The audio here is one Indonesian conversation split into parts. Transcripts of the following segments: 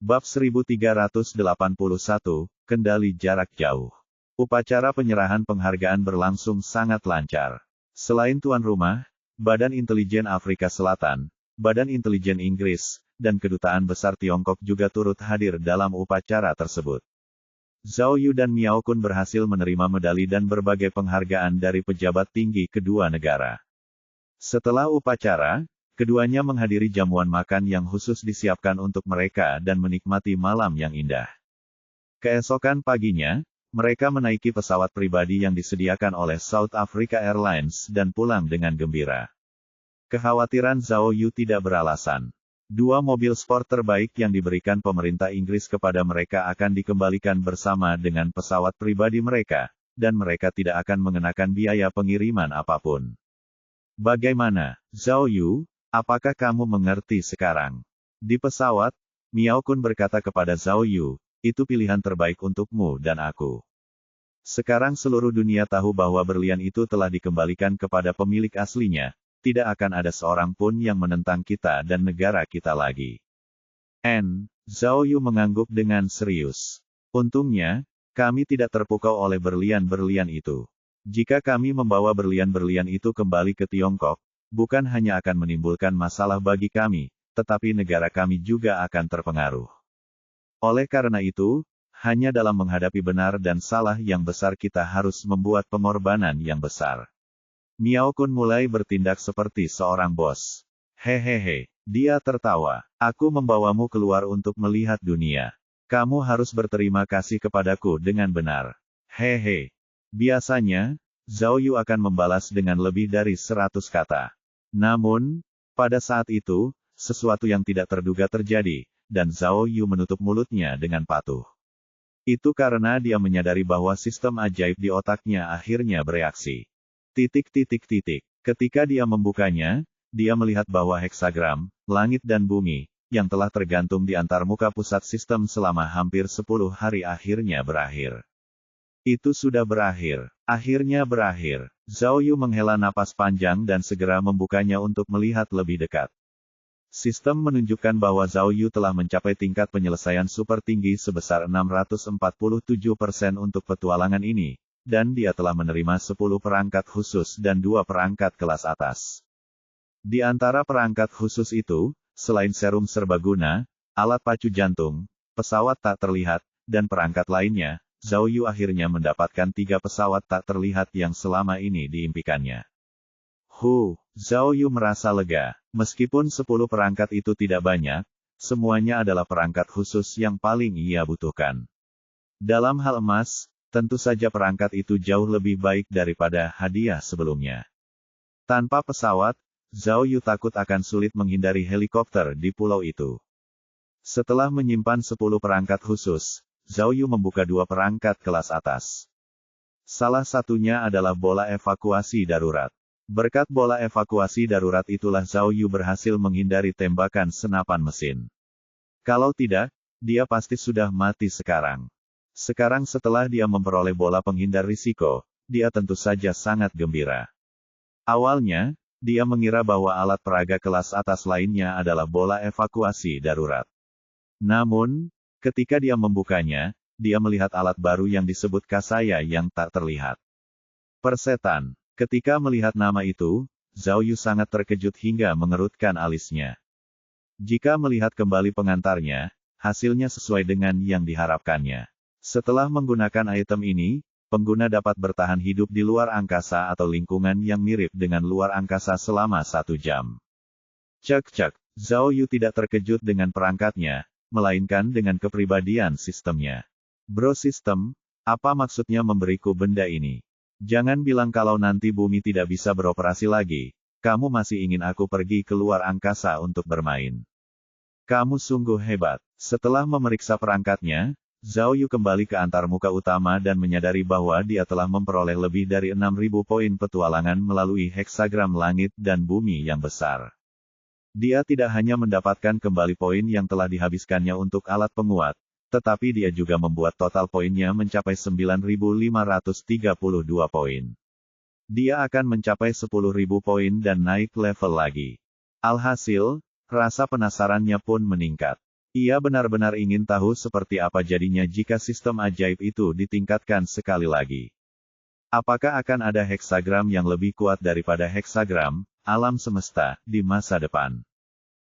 Bab 1381, Kendali Jarak Jauh. Upacara penyerahan penghargaan berlangsung sangat lancar. Selain tuan rumah, Badan Intelijen Afrika Selatan, Badan Intelijen Inggris, dan Kedutaan Besar Tiongkok juga turut hadir dalam upacara tersebut. Zhao Yu dan Miao Kun berhasil menerima medali dan berbagai penghargaan dari pejabat tinggi kedua negara. Setelah upacara, keduanya menghadiri jamuan makan yang khusus disiapkan untuk mereka dan menikmati malam yang indah. Keesokan paginya, mereka menaiki pesawat pribadi yang disediakan oleh South Africa Airlines dan pulang dengan gembira. Kekhawatiran Zhao Yu tidak beralasan. 2 mobil sport terbaik yang diberikan pemerintah Inggris kepada mereka akan dikembalikan bersama dengan pesawat pribadi mereka, dan mereka tidak akan mengenakan biaya pengiriman apapun. Bagaimana, Zhao Yu? Apakah kamu mengerti sekarang? Di pesawat, Miao Kun berkata kepada Zhao Yu, itu pilihan terbaik untukmu dan aku. Sekarang seluruh dunia tahu bahwa berlian itu telah dikembalikan kepada pemilik aslinya, tidak akan ada seorang pun yang menentang kita dan negara kita lagi. Zhao Yu mengangguk dengan serius. Untungnya, kami tidak terpukau oleh berlian-berlian itu. Jika kami membawa berlian-berlian itu kembali ke Tiongkok, bukan hanya akan menimbulkan masalah bagi kami, tetapi negara kami juga akan terpengaruh. Oleh karena itu, hanya dalam menghadapi benar dan salah yang besar kita harus membuat pengorbanan yang besar. Miao Kun mulai bertindak seperti seorang bos. Hehehe, dia tertawa. Aku membawamu keluar untuk melihat dunia. Kamu harus berterima kasih kepadaku dengan benar. Hehe. Biasanya, Zhao Yu akan membalas dengan lebih dari 100 kata. Namun, pada saat itu, sesuatu yang tidak terduga terjadi, dan Zhao Yu menutup mulutnya dengan patuh. Itu karena dia menyadari bahwa sistem ajaib di otaknya akhirnya bereaksi. Ketika dia membukanya, dia melihat bahwa heksagram, langit dan bumi, yang telah tergantung di antarmuka pusat sistem selama hampir 10 hari akhirnya berakhir. Itu sudah berakhir. Akhirnya berakhir. Zhao Yu menghela napas panjang dan segera membukanya untuk melihat lebih dekat. Sistem menunjukkan bahwa Zhao Yu telah mencapai tingkat penyelesaian super tinggi sebesar 647% untuk petualangan ini, dan dia telah menerima 10 perangkat khusus dan 2 perangkat kelas atas. Di antara perangkat khusus itu, selain serum serbaguna, alat pacu jantung, pesawat tak terlihat, dan perangkat lainnya, Zhao Yu akhirnya mendapatkan 3 pesawat tak terlihat yang selama ini diimpikannya. Zhao Yu merasa lega. Meskipun 10 perangkat itu tidak banyak, semuanya adalah perangkat khusus yang paling ia butuhkan. Dalam hal emas, tentu saja perangkat itu jauh lebih baik daripada hadiah sebelumnya. Tanpa pesawat, Zhao Yu takut akan sulit menghindari helikopter di pulau itu. Setelah menyimpan 10 perangkat khusus, Zhao Yu membuka 2 perangkat kelas atas. Salah satunya adalah bola evakuasi darurat. Berkat bola evakuasi darurat itulah Zhao Yu berhasil menghindari tembakan senapan mesin. Kalau tidak, dia pasti sudah mati sekarang. Sekarang setelah dia memperoleh bola penghindar risiko, dia tentu saja sangat gembira. Awalnya, dia mengira bahwa alat peraga kelas atas lainnya adalah bola evakuasi darurat. Namun, ketika dia membukanya, dia melihat alat baru yang disebut kasaya yang tak terlihat. Persetan. Ketika melihat nama itu, Zhao Yu sangat terkejut hingga mengerutkan alisnya. Jika melihat kembali pengantarnya, hasilnya sesuai dengan yang diharapkannya. Setelah menggunakan item ini, pengguna dapat bertahan hidup di luar angkasa atau lingkungan yang mirip dengan luar angkasa selama 1 jam. Cek. Zhao Yu tidak terkejut dengan perangkatnya, melainkan dengan kepribadian sistemnya. Bro sistem, apa maksudnya memberiku benda ini? Jangan bilang kalau nanti bumi tidak bisa beroperasi lagi, kamu masih ingin aku pergi ke luar angkasa untuk bermain. Kamu sungguh hebat. Setelah memeriksa perangkatnya, Zhao Yu kembali ke antarmuka utama dan menyadari bahwa dia telah memperoleh lebih dari 6.000 poin petualangan melalui heksagram langit dan bumi yang besar. Dia tidak hanya mendapatkan kembali poin yang telah dihabiskannya untuk alat penguat, tetapi dia juga membuat total poinnya mencapai 9.532 poin. Dia akan mencapai 10.000 poin dan naik level lagi. Alhasil, rasa penasarannya pun meningkat. Ia benar-benar ingin tahu seperti apa jadinya jika sistem ajaib itu ditingkatkan sekali lagi. Apakah akan ada heksagram yang lebih kuat daripada heksagram alam semesta di masa depan?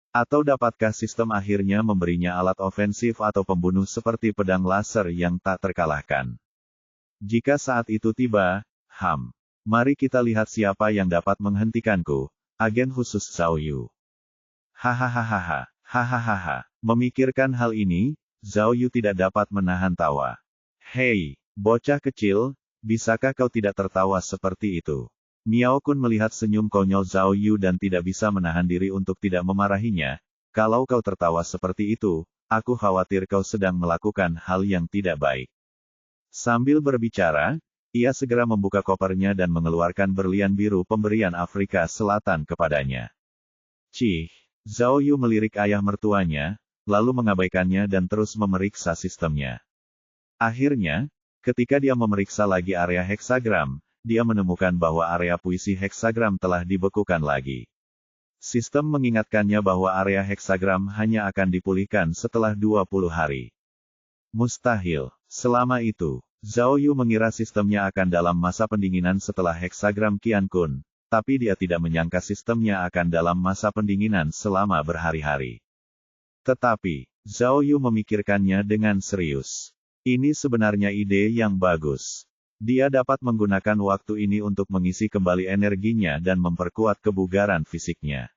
Atau dapatkah sistem akhirnya memberinya alat ofensif atau pembunuh seperti pedang laser yang tak terkalahkan? Jika saat itu tiba, mari kita lihat siapa yang dapat menghentikanku, agen khusus Zhao Yu. Hahaha. Hahaha. Memikirkan hal ini, Zhao Yu tidak dapat menahan tawa. Hei, bocah kecil, bisakah kau tidak tertawa seperti itu? Miao Kun melihat senyum konyol Zhao Yu dan tidak bisa menahan diri untuk tidak memarahinya. Kalau kau tertawa seperti itu, aku khawatir kau sedang melakukan hal yang tidak baik. Sambil berbicara, ia segera membuka kopernya dan mengeluarkan berlian biru pemberian Afrika Selatan kepadanya. Cih, Zhao Yu melirik ayah mertuanya, lalu mengabaikannya dan terus memeriksa sistemnya. Akhirnya, ketika dia memeriksa lagi area heksagram, dia menemukan bahwa area puisi heksagram telah dibekukan lagi. Sistem mengingatkannya bahwa area heksagram hanya akan dipulihkan setelah 20 hari. Mustahil. Selama itu, Zhao Yu mengira sistemnya akan dalam masa pendinginan setelah heksagram Qiankun, tapi dia tidak menyangka sistemnya akan dalam masa pendinginan selama berhari-hari. Tetapi, Zhao Yu memikirkannya dengan serius. Ini sebenarnya ide yang bagus. Dia dapat menggunakan waktu ini untuk mengisi kembali energinya dan memperkuat kebugaran fisiknya.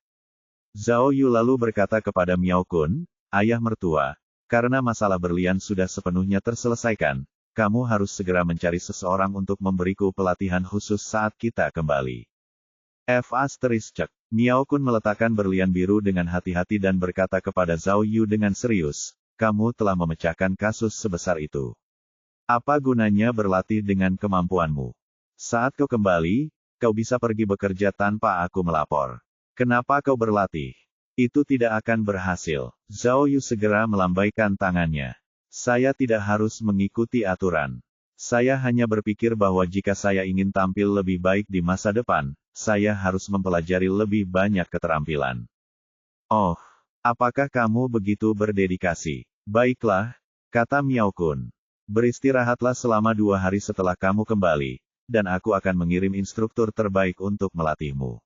Zhao Yu lalu berkata kepada Miao Kun, ayah mertua, karena masalah berlian sudah sepenuhnya terselesaikan, kamu harus segera mencari seseorang untuk memberiku pelatihan khusus saat kita kembali. Miao Kun meletakkan berlian biru dengan hati-hati dan berkata kepada Zhao Yu dengan serius, kamu telah memecahkan kasus sebesar itu. Apa gunanya berlatih dengan kemampuanmu? Saat kau kembali, kau bisa pergi bekerja tanpa aku melapor. Kenapa kau berlatih? Itu tidak akan berhasil. Zhao Yu segera melambaikan tangannya. Saya tidak harus mengikuti aturan. Saya hanya berpikir bahwa jika saya ingin tampil lebih baik di masa depan, saya harus mempelajari lebih banyak keterampilan. Oh, apakah kamu begitu berdedikasi? Baiklah, kata Miao Kun. Beristirahatlah selama 2 hari setelah kamu kembali, dan aku akan mengirim instruktur terbaik untuk melatihmu.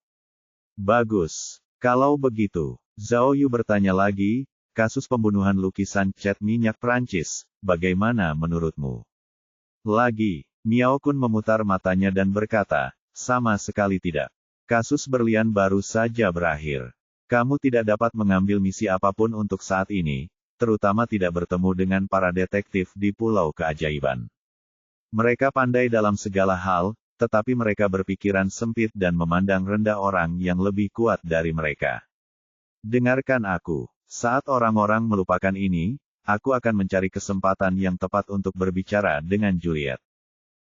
Bagus. Kalau begitu, Zhao Yu bertanya lagi, kasus pembunuhan lukisan cat minyak Prancis, bagaimana menurutmu? Lagi, Miao Kun memutar matanya dan berkata, sama sekali tidak. Kasus berlian baru saja berakhir. Kamu tidak dapat mengambil misi apapun untuk saat ini, terutama tidak bertemu dengan para detektif di Pulau Keajaiban. Mereka pandai dalam segala hal, tetapi mereka berpikiran sempit dan memandang rendah orang yang lebih kuat dari mereka. Dengarkan aku, saat orang-orang melupakan ini, aku akan mencari kesempatan yang tepat untuk berbicara dengan Juliet.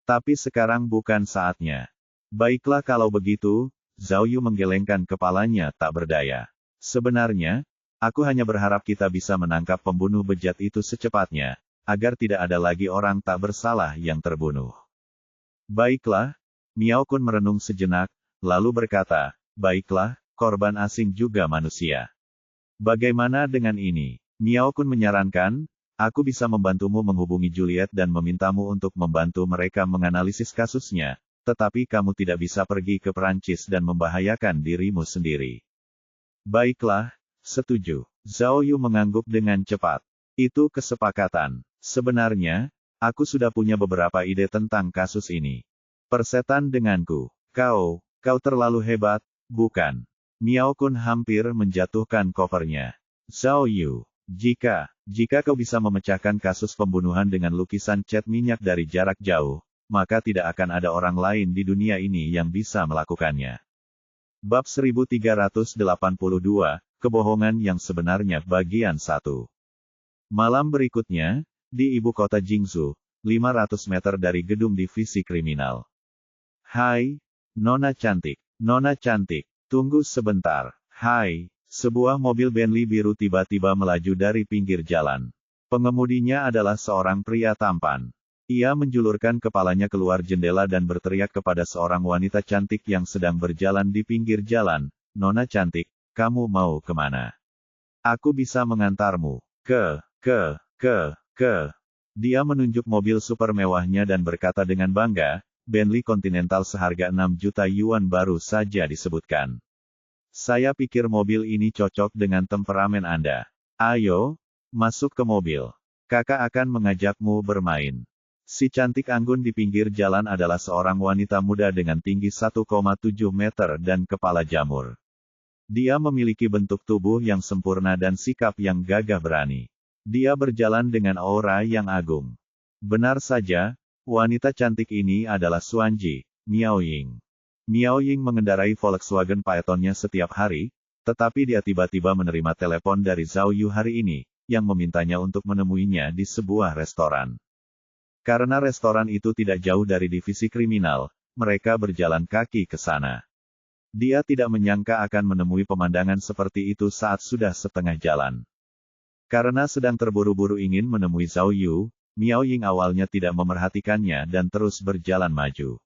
Tapi sekarang bukan saatnya. Baiklah kalau begitu, Zhao Yu menggelengkan kepalanya tak berdaya. Sebenarnya, aku hanya berharap kita bisa menangkap pembunuh bejat itu secepatnya, agar tidak ada lagi orang tak bersalah yang terbunuh. Baiklah, Miao Kun merenung sejenak, lalu berkata, baiklah, korban asing juga manusia. Bagaimana dengan ini? Miao Kun menyarankan, aku bisa membantumu menghubungi Juliet dan memintamu untuk membantu mereka menganalisis kasusnya, tetapi kamu tidak bisa pergi ke Perancis dan membahayakan dirimu sendiri. Baiklah, setuju. Zhao Yu mengangguk dengan cepat. Itu kesepakatan. Sebenarnya, aku sudah punya beberapa ide tentang kasus ini. Persetan denganku. Kau terlalu hebat, bukan? Miao Kun hampir menjatuhkan kopernya. Zhao Yu. Jika kau bisa memecahkan kasus pembunuhan dengan lukisan cat minyak dari jarak jauh, maka tidak akan ada orang lain di dunia ini yang bisa melakukannya. Bab 1382, Kebohongan yang sebenarnya bagian 1. Malam berikutnya, di ibu kota Jingzhou, 500 meter dari gedung divisi kriminal. Hai, Nona cantik, tunggu sebentar. Hai. Sebuah mobil Bentley biru tiba-tiba melaju dari pinggir jalan. Pengemudinya adalah seorang pria tampan. Ia menjulurkan kepalanya keluar jendela dan berteriak kepada seorang wanita cantik yang sedang berjalan di pinggir jalan, Nona cantik, kamu mau kemana? Aku bisa mengantarmu. Dia menunjuk mobil super mewahnya dan berkata dengan bangga, Bentley Continental seharga 6 juta yuan baru saja disebutkan. Saya pikir mobil ini cocok dengan temperamen Anda. Ayo, masuk ke mobil. Kakak akan mengajakmu bermain. Si cantik anggun di pinggir jalan adalah seorang wanita muda dengan tinggi 1,7 meter dan kepala jamur. Dia memiliki bentuk tubuh yang sempurna dan sikap yang gagah berani. Dia berjalan dengan aura yang agung. Benar saja, wanita cantik ini adalah Xuanji, Miao Ying. Miao Ying mengendarai Volkswagen Phaetonnya setiap hari, tetapi dia tiba-tiba menerima telepon dari Zhao Yu hari ini, yang memintanya untuk menemuinya di sebuah restoran. Karena restoran itu tidak jauh dari divisi kriminal, mereka berjalan kaki ke sana. Dia tidak menyangka akan menemui pemandangan seperti itu saat sudah setengah jalan. Karena sedang terburu-buru ingin menemui Zhao Yu, Miao Ying awalnya tidak memerhatikannya dan terus berjalan maju.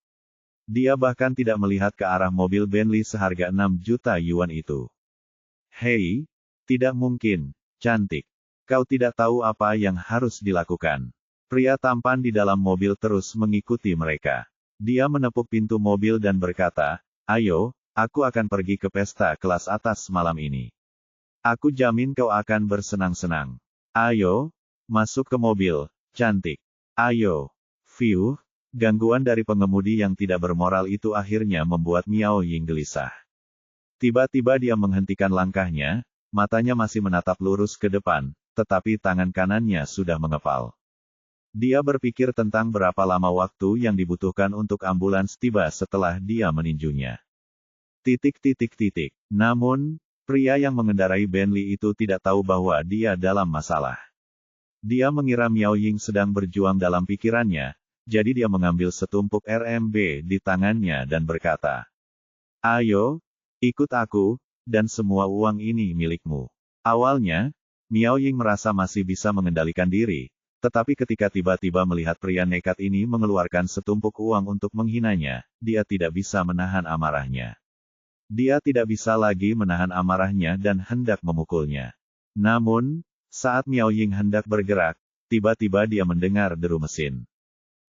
Dia bahkan tidak melihat ke arah mobil Bentley seharga 6 juta yuan itu. Hei, tidak mungkin, cantik. Kau tidak tahu apa yang harus dilakukan. Pria tampan di dalam mobil terus mengikuti mereka. Dia menepuk pintu mobil dan berkata, ayo, aku akan pergi ke pesta kelas atas malam ini. Aku jamin kau akan bersenang-senang. Ayo, masuk ke mobil, cantik. Ayo. Fiuh, gangguan dari pengemudi yang tidak bermoral itu akhirnya membuat Miao Ying gelisah. Tiba-tiba dia menghentikan langkahnya, matanya masih menatap lurus ke depan, tetapi tangan kanannya sudah mengepal. Dia berpikir tentang berapa lama waktu yang dibutuhkan untuk ambulans tiba setelah dia meninjunya. Namun, pria yang mengendarai Bentley itu tidak tahu bahwa dia dalam masalah. Dia mengira Miao Ying sedang berjuang dalam pikirannya, jadi dia mengambil setumpuk RMB di tangannya dan berkata, ayo, ikut aku, dan semua uang ini milikmu. Awalnya, Miao Ying merasa masih bisa mengendalikan diri, tetapi ketika tiba-tiba melihat pria nekat ini mengeluarkan setumpuk uang untuk menghinanya, dia tidak bisa menahan amarahnya. Dia tidak bisa lagi menahan amarahnya dan hendak memukulnya. Namun, saat Miao Ying hendak bergerak, tiba-tiba dia mendengar deru mesin.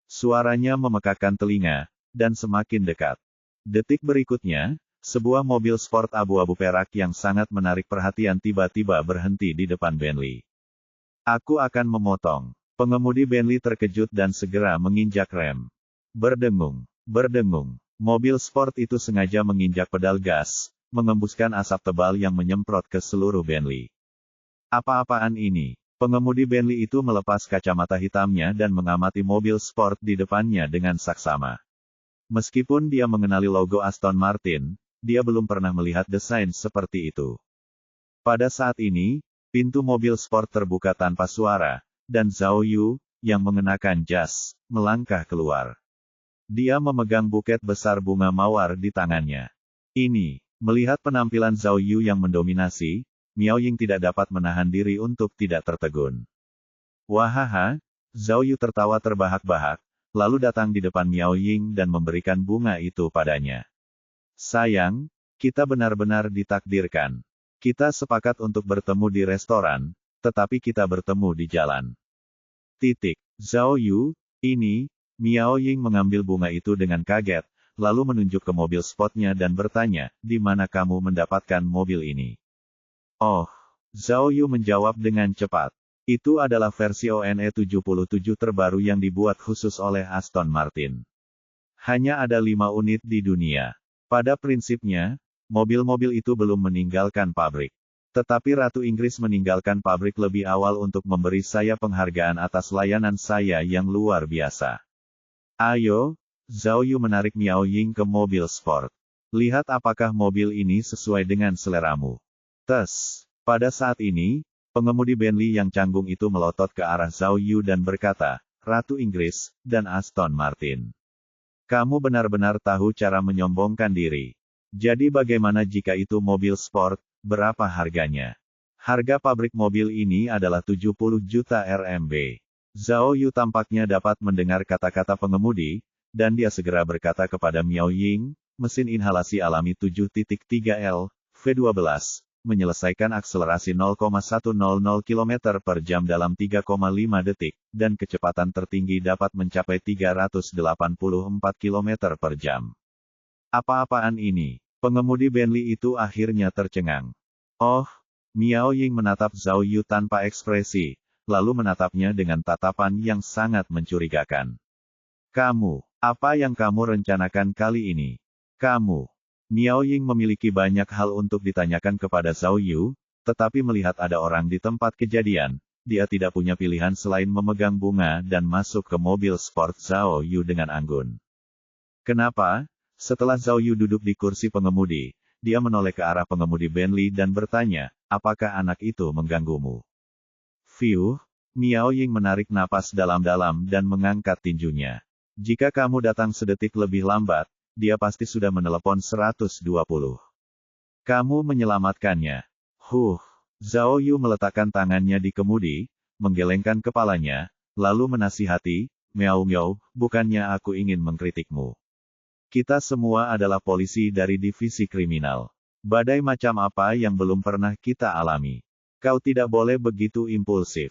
Suaranya memekakkan telinga, dan semakin dekat. Detik berikutnya, sebuah mobil sport abu-abu perak yang sangat menarik perhatian tiba-tiba berhenti di depan Bentley. Aku akan memotong. Pengemudi Bentley terkejut dan segera menginjak rem. Berdengung. Mobil sport itu sengaja menginjak pedal gas, mengembuskan asap tebal yang menyemprot ke seluruh Bentley. Apa-apaan ini? Pengemudi Bentley itu melepas kacamata hitamnya dan mengamati mobil sport di depannya dengan saksama. Meskipun dia mengenali logo Aston Martin, dia belum pernah melihat desain seperti itu. Pada saat ini, pintu mobil sport terbuka tanpa suara, dan Zhao Yu, yang mengenakan jas, melangkah keluar. Dia memegang buket besar bunga mawar di tangannya. Melihat penampilan Zhao Yu yang mendominasi, Miao Ying tidak dapat menahan diri untuk tidak tertegun. Wahaha, Zhao Yu tertawa terbahak-bahak, lalu datang di depan Miao Ying dan memberikan bunga itu padanya. Sayang, kita benar-benar ditakdirkan. Kita sepakat untuk bertemu di restoran, tetapi kita bertemu di jalan. Zhao Yu, Miao Ying mengambil bunga itu dengan kaget, lalu menunjuk ke mobil sportnya dan bertanya, di mana kamu mendapatkan mobil ini? Oh, Zhao Yu menjawab dengan cepat. Itu adalah versi ONE 77 terbaru yang dibuat khusus oleh Aston Martin. Hanya ada 5 unit di dunia. Pada prinsipnya, mobil-mobil itu belum meninggalkan pabrik. Tetapi Ratu Inggris meninggalkan pabrik lebih awal untuk memberi saya penghargaan atas layanan saya yang luar biasa. Ayo, Zhao Yu menarik Miao Ying ke mobil sport. Lihat apakah mobil ini sesuai dengan seleramu. Pada saat ini, pengemudi Bentley yang canggung itu melotot ke arah Zhao Yu dan berkata, Ratu Inggris, dan Aston Martin. Kamu benar-benar tahu cara menyombongkan diri. Jadi bagaimana jika itu mobil sport, berapa harganya? Harga pabrik mobil ini adalah 70 juta RMB. Zhao Yu tampaknya dapat mendengar kata-kata pengemudi, dan dia segera berkata kepada Miao Ying, mesin inhalasi alami 7.3L, V12, menyelesaikan akselerasi 0,100 km per jam dalam 3,5 detik, dan kecepatan tertinggi dapat mencapai 384 km per jam. Apa-apaan ini? Pengemudi Bentley itu akhirnya tercengang. Oh, Miao Ying menatap Zhao Yu tanpa ekspresi, lalu menatapnya dengan tatapan yang sangat mencurigakan. Kamu, apa yang kamu rencanakan kali ini? Kamu. Miao Ying memiliki banyak hal untuk ditanyakan kepada Zhao Yu, tetapi melihat ada orang di tempat kejadian, dia tidak punya pilihan selain memegang bunga dan masuk ke mobil sport Zhao Yu dengan anggun. Kenapa? Setelah Zhao Yu duduk di kursi pengemudi, dia menoleh ke arah pengemudi Bentley dan bertanya, apakah anak itu mengganggumu? Fiuh, Miao Ying menarik napas dalam-dalam dan mengangkat tinjunya. Jika kamu datang sedetik lebih lambat, dia pasti sudah menelepon 120. Kamu menyelamatkannya. Zhao Yu meletakkan tangannya di kemudi, menggelengkan kepalanya, lalu menasihati, Miao, bukannya aku ingin mengkritikmu. Kita semua adalah polisi dari divisi kriminal. Badai macam apa yang belum pernah kita alami. Kau tidak boleh begitu impulsif.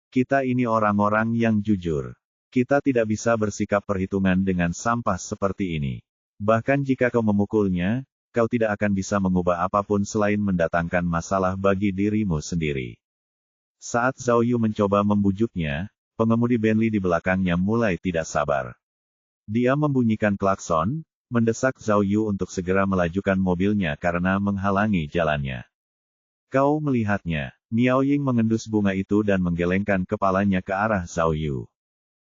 Kita ini orang-orang yang jujur. Kita tidak bisa bersikap perhitungan dengan sampah seperti ini. Bahkan jika kau memukulnya, kau tidak akan bisa mengubah apapun selain mendatangkan masalah bagi dirimu sendiri. Saat Zhao Yu mencoba membujuknya, pengemudi Bentley di belakangnya mulai tidak sabar. Dia membunyikan klakson, mendesak Zhao Yu untuk segera melajukan mobilnya karena menghalangi jalannya. Kau melihatnya, Miao Ying mengendus bunga itu dan menggelengkan kepalanya ke arah Zhao Yu.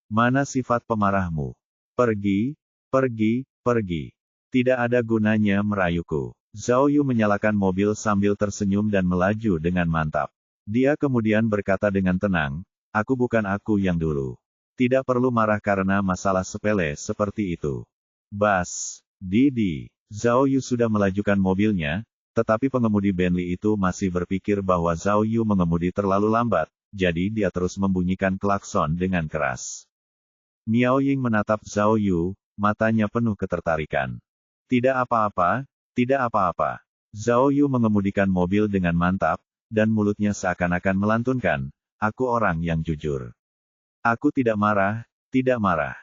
Mana sifat pemarahmu? Pergi, pergi, pergi. Tidak ada gunanya merayuku. Zhao Yu menyalakan mobil sambil tersenyum dan melaju dengan mantap. Dia kemudian berkata dengan tenang, aku bukan aku yang dulu. Tidak perlu marah karena masalah sepele seperti itu. Bas, Didi. Zhao Yu sudah melajukan mobilnya, tetapi pengemudi Bentley itu masih berpikir bahwa Zhao Yu mengemudi terlalu lambat, jadi dia terus membunyikan klakson dengan keras. Miao Ying menatap Zhao Yu, matanya penuh ketertarikan. Tidak apa-apa, tidak apa-apa. Zhao Yu mengemudikan mobil dengan mantap, dan mulutnya seakan-akan melantunkan, aku orang yang jujur. Aku tidak marah, tidak marah.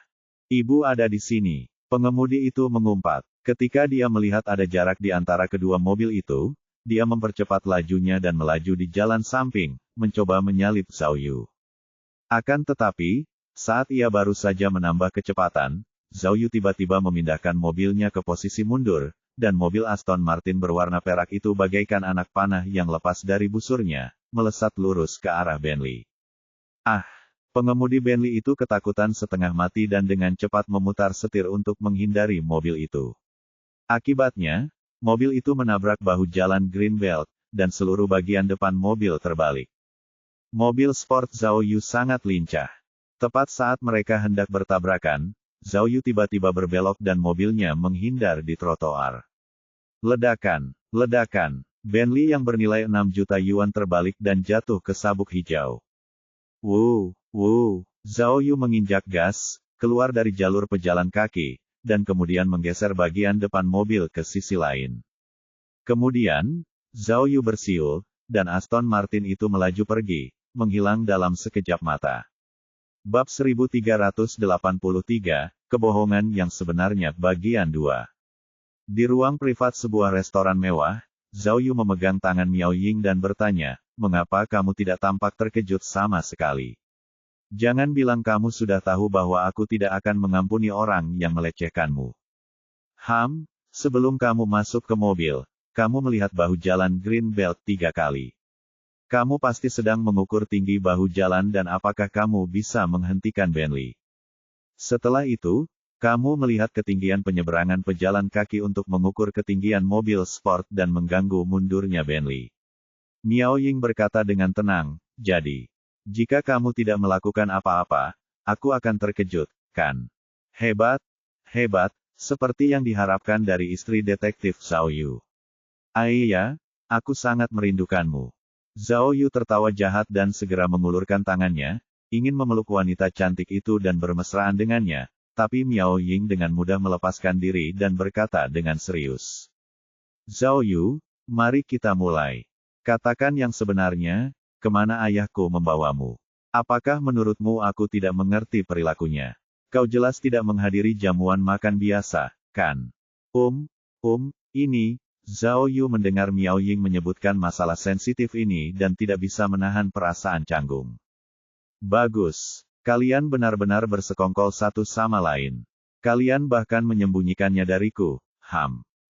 Ibu ada di sini. Pengemudi itu mengumpat. Ketika dia melihat ada jarak di antara kedua mobil itu, dia mempercepat lajunya dan melaju di jalan samping, mencoba menyalip Zhao Yu. Akan tetapi, saat ia baru saja menambah kecepatan, Zhao Yu tiba-tiba memindahkan mobilnya ke posisi mundur, dan mobil Aston Martin berwarna perak itu bagaikan anak panah yang lepas dari busurnya, melesat lurus ke arah Bentley. Pengemudi Bentley itu ketakutan setengah mati dan dengan cepat memutar setir untuk menghindari mobil itu. Akibatnya, mobil itu menabrak bahu jalan Greenbelt, dan seluruh bagian depan mobil terbalik. Mobil sport Zhao Yu sangat lincah. Tepat saat mereka hendak bertabrakan, Zhao Yu tiba-tiba berbelok dan mobilnya menghindar di trotoar. Ledakan, ledakan. Bentley yang bernilai 6 juta yuan terbalik dan jatuh ke sabuk hijau. Zhao Yu menginjak gas, keluar dari jalur pejalan kaki, dan kemudian menggeser bagian depan mobil ke sisi lain. Kemudian, Zhao Yu bersiul, dan Aston Martin itu melaju pergi, menghilang dalam sekejap mata. Bab 1383, Kebohongan yang sebenarnya bagian 2. Di ruang privat sebuah restoran mewah, Zhao Yu memegang tangan Miao Ying dan bertanya, mengapa kamu tidak tampak terkejut sama sekali? Jangan bilang kamu sudah tahu bahwa aku tidak akan mengampuni orang yang melecehkanmu. Sebelum kamu masuk ke mobil, kamu melihat bahu jalan Greenbelt 3 kali. Kamu pasti sedang mengukur tinggi bahu jalan dan apakah kamu bisa menghentikan Bentley. Setelah itu, kamu melihat ketinggian penyeberangan pejalan kaki untuk mengukur ketinggian mobil sport dan mengganggu mundurnya Bentley. Miao Ying berkata dengan tenang, jadi, jika kamu tidak melakukan apa-apa, aku akan terkejut, kan? Hebat, hebat, seperti yang diharapkan dari istri detektif Zhao Yu. Iya, aku sangat merindukanmu. Zhao Yu tertawa jahat dan segera mengulurkan tangannya, ingin memeluk wanita cantik itu dan bermesraan dengannya, tapi Miao Ying dengan mudah melepaskan diri dan berkata dengan serius. Zhao Yu, mari kita mulai. Katakan yang sebenarnya, kemana ayahku membawamu? Apakah menurutmu aku tidak mengerti perilakunya? Kau jelas tidak menghadiri jamuan makan biasa, kan? Ini, Zhao Yu mendengar Miao Ying menyebutkan masalah sensitif ini dan tidak bisa menahan perasaan canggung. Bagus. Kalian benar-benar bersekongkol satu sama lain. Kalian bahkan menyembunyikannya dariku,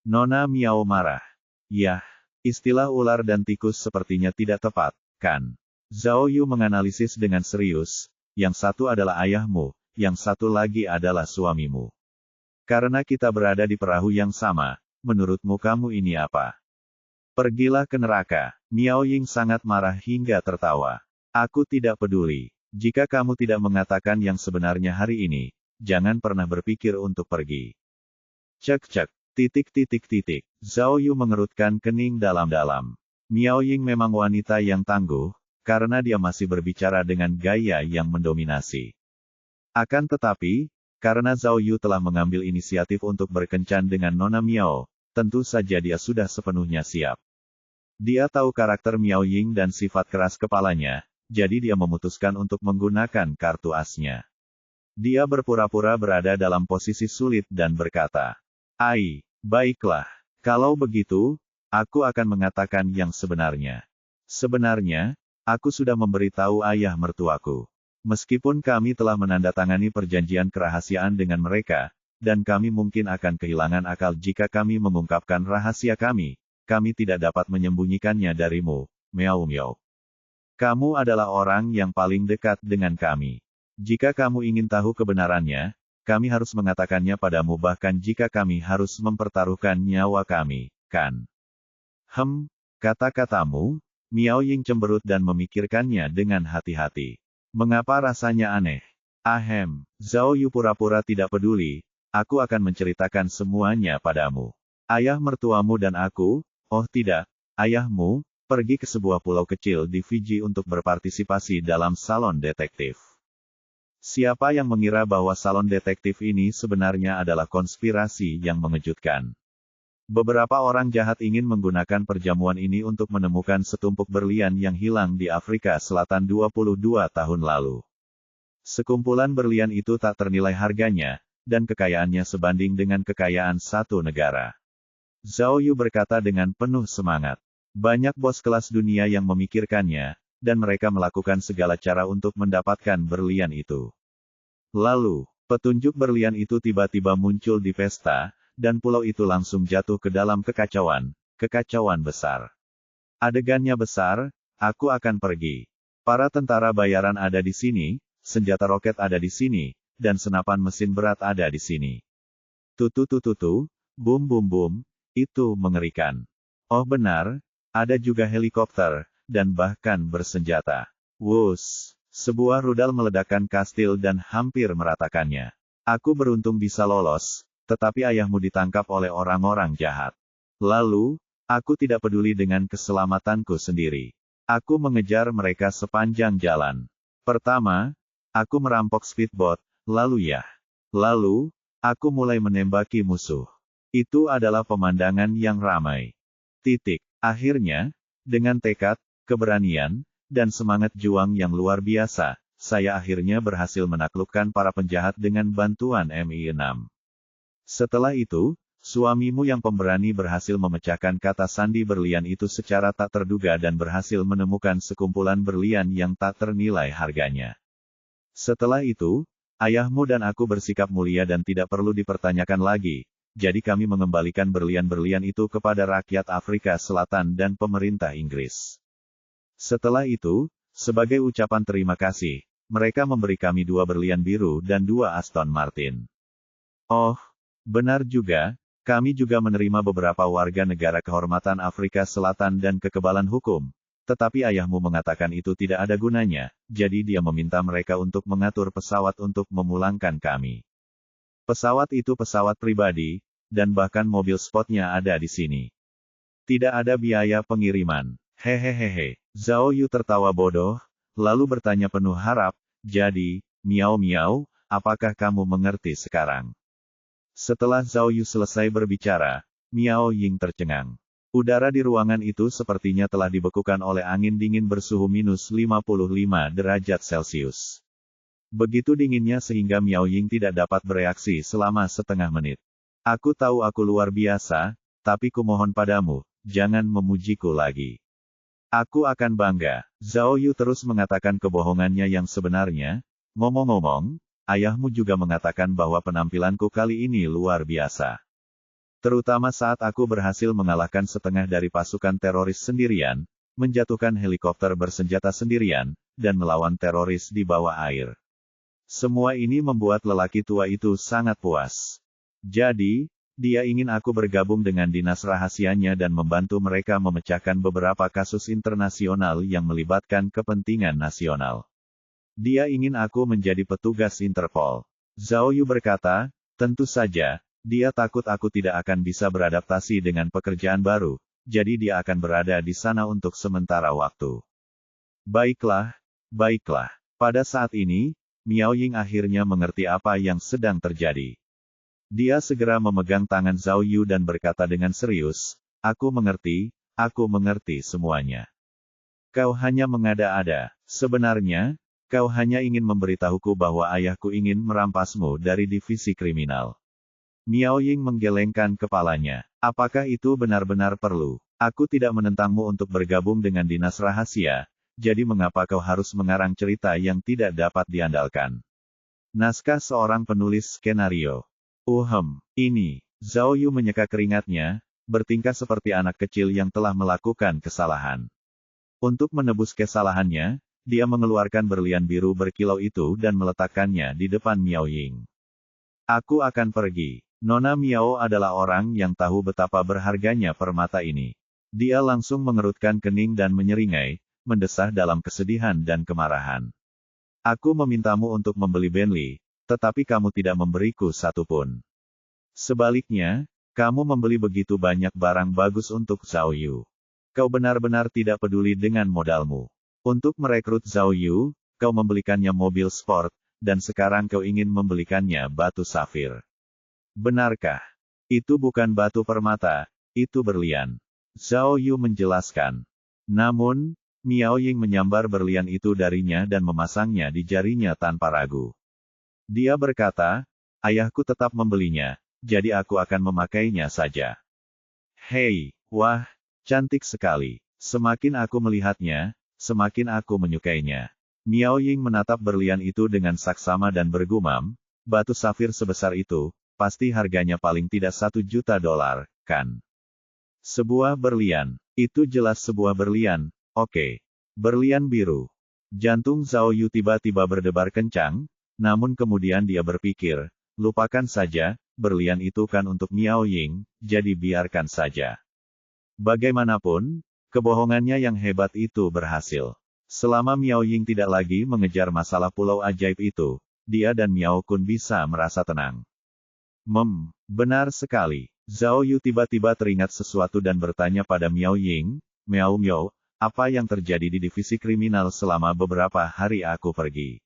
Nona Miao marah. Yah, istilah ular dan tikus sepertinya tidak tepat, kan? Zhao Yu menganalisis dengan serius, yang satu adalah ayahmu, yang satu lagi adalah suamimu. Karena kita berada di perahu yang sama, menurutmu kamu ini apa? Pergilah ke neraka. Miao Ying sangat marah hingga tertawa. Aku tidak peduli. Jika kamu tidak mengatakan yang sebenarnya hari ini, jangan pernah berpikir untuk pergi. Cek. Zhao Yu mengerutkan kening dalam-dalam. Miao Ying memang wanita yang tangguh, karena dia masih berbicara dengan gaya yang mendominasi. Akan tetapi, karena Zhao Yu telah mengambil inisiatif untuk berkencan dengan Nona Miao, tentu saja dia sudah sepenuhnya siap. Dia tahu karakter Miao Ying dan sifat keras kepalanya, jadi dia memutuskan untuk menggunakan kartu asnya. Dia berpura-pura berada dalam posisi sulit dan berkata, baiklah. Kalau begitu, aku akan mengatakan yang sebenarnya. Sebenarnya, aku sudah memberitahu ayah mertuaku. Meskipun kami telah menandatangani perjanjian kerahasiaan dengan mereka, dan kami mungkin akan kehilangan akal jika kami mengungkapkan rahasia kami tidak dapat menyembunyikannya darimu, Miao. Kamu adalah orang yang paling dekat dengan kami. Jika kamu ingin tahu kebenarannya, kami harus mengatakannya padamu bahkan jika kami harus mempertaruhkan nyawa kami, kan? Kata-katamu, Miao Ying cemberut dan memikirkannya dengan hati-hati. Mengapa rasanya aneh? Zhao Yu pura-pura tidak peduli, aku akan menceritakan semuanya padamu. Ayah mertuamu dan aku, oh tidak, ayahmu, pergi ke sebuah pulau kecil di Fiji untuk berpartisipasi dalam salon detektif. Siapa yang mengira bahwa salon detektif ini sebenarnya adalah konspirasi yang mengejutkan? Beberapa orang jahat ingin menggunakan perjamuan ini untuk menemukan setumpuk berlian yang hilang di Afrika Selatan 22 tahun lalu. Sekumpulan berlian itu tak ternilai harganya, dan kekayaannya sebanding dengan kekayaan satu negara. Zhao Yu berkata dengan penuh semangat. Banyak bos kelas dunia yang memikirkannya, dan mereka melakukan segala cara untuk mendapatkan berlian itu. Lalu, petunjuk berlian itu tiba-tiba muncul di pesta, dan pulau itu langsung jatuh ke dalam kekacauan besar. Adegannya besar, aku akan pergi. Para tentara bayaran ada di sini, senjata roket ada di sini, dan senapan mesin berat ada di sini. Bum, itu mengerikan. Oh benar, ada juga helikopter, dan bahkan bersenjata. Wuss, sebuah rudal meledakkan kastil dan hampir meratakannya. Aku beruntung bisa lolos, tetapi ayahmu ditangkap oleh orang-orang jahat. Lalu, aku tidak peduli dengan keselamatanku sendiri. Aku mengejar mereka sepanjang jalan. Pertama, aku merampok speedboat, lalu, aku mulai menembaki musuh. Itu adalah pemandangan yang ramai. Akhirnya, dengan tekad, keberanian, dan semangat juang yang luar biasa, saya akhirnya berhasil menaklukkan para penjahat dengan bantuan Mi-6. Setelah itu, suamimu yang pemberani berhasil memecahkan kata sandi berlian itu secara tak terduga dan berhasil menemukan sekumpulan berlian yang tak ternilai harganya. Setelah itu, ayahmu dan aku bersikap mulia dan tidak perlu dipertanyakan lagi. Jadi kami mengembalikan berlian-berlian itu kepada rakyat Afrika Selatan dan pemerintah Inggris. Setelah itu, sebagai ucapan terima kasih, mereka memberi kami 2 berlian biru dan 2 Aston Martin. Oh, benar juga, kami juga menerima beberapa warga negara kehormatan Afrika Selatan dan kekebalan hukum, tetapi ayahmu mengatakan itu tidak ada gunanya, jadi dia meminta mereka untuk mengatur pesawat untuk memulangkan kami. Pesawat itu pesawat pribadi, dan bahkan mobil spotnya ada di sini. Tidak ada biaya pengiriman. Hehehehe. Zhao Yu tertawa bodoh, lalu bertanya penuh harap, jadi, Miao, apakah kamu mengerti sekarang? Setelah Zhao Yu selesai berbicara, Miao Ying tercengang. Udara di ruangan itu sepertinya telah dibekukan oleh angin dingin bersuhu minus 55 derajat Celcius. Begitu dinginnya sehingga Miao Ying tidak dapat bereaksi selama setengah menit. Aku tahu aku luar biasa, tapi kumohon padamu, jangan memujiku lagi. Aku akan bangga. Zhao Yu terus mengatakan kebohongannya yang sebenarnya. Ngomong-ngomong, ayahmu juga mengatakan bahwa penampilanku kali ini luar biasa. Terutama saat aku berhasil mengalahkan setengah dari pasukan teroris sendirian, menjatuhkan helikopter bersenjata sendirian, dan melawan teroris di bawah air. Semua ini membuat lelaki tua itu sangat puas. Jadi, dia ingin aku bergabung dengan dinas rahasianya dan membantu mereka memecahkan beberapa kasus internasional yang melibatkan kepentingan nasional. Dia ingin aku menjadi petugas Interpol. Zhao Yu berkata, tentu saja, dia takut aku tidak akan bisa beradaptasi dengan pekerjaan baru, jadi dia akan berada di sana untuk sementara waktu. Baiklah, baiklah. Pada saat ini, Miao Ying akhirnya mengerti apa yang sedang terjadi. Dia segera memegang tangan Zhao Yu dan berkata dengan serius, aku mengerti semuanya. Kau hanya mengada-ada. Sebenarnya, kau hanya ingin memberitahuku bahwa ayahku ingin merampasmu dari divisi kriminal. Miao Ying menggelengkan kepalanya. Apakah itu benar-benar perlu? Aku tidak menentangmu untuk bergabung dengan dinas rahasia, jadi mengapa kau harus mengarang cerita yang tidak dapat diandalkan? Naskah seorang penulis skenario. Ini. Zhao Yu menyeka keringatnya, bertingkah seperti anak kecil yang telah melakukan kesalahan. Untuk menebus kesalahannya, dia mengeluarkan berlian biru berkilau itu dan meletakkannya di depan Miao Ying. Aku akan pergi. Nona Miao adalah orang yang tahu betapa berharganya permata ini. Dia langsung mengerutkan kening dan menyeringai, mendesah dalam kesedihan dan kemarahan. Aku memintamu untuk membeli Bentley, tetapi kamu tidak memberiku satu pun. Sebaliknya, kamu membeli begitu banyak barang bagus untuk Zhao Yu. Kau benar-benar tidak peduli dengan modalmu. Untuk merekrut Zhao Yu, kau membelikannya mobil sport, dan sekarang kau ingin membelikannya batu safir. Benarkah? Itu bukan batu permata, itu berlian. Zhao Yu menjelaskan. Namun, Miao Ying menyambar berlian itu darinya dan memasangnya di jarinya tanpa ragu. Dia berkata, ayahku tetap membelinya, jadi aku akan memakainya saja. Hei, wah, cantik sekali. Semakin aku melihatnya, semakin aku menyukainya. Miao Ying menatap berlian itu dengan saksama dan bergumam, batu safir sebesar itu, pasti harganya paling tidak $1 juta, kan? Sebuah berlian. Itu jelas sebuah berlian, oke. Berlian biru. Jantung Zhao Yu tiba-tiba berdebar kencang, namun kemudian dia berpikir, lupakan saja, berlian itu kan untuk Miao Ying, jadi biarkan saja. Bagaimanapun, kebohongannya yang hebat itu berhasil. Selama Miao Ying tidak lagi mengejar masalah pulau ajaib itu, dia dan Miao Kun bisa merasa tenang. Benar sekali. Zhao Yu tiba-tiba teringat sesuatu dan bertanya pada Miao Ying, Miao, apa yang terjadi di divisi kriminal selama beberapa hari aku pergi?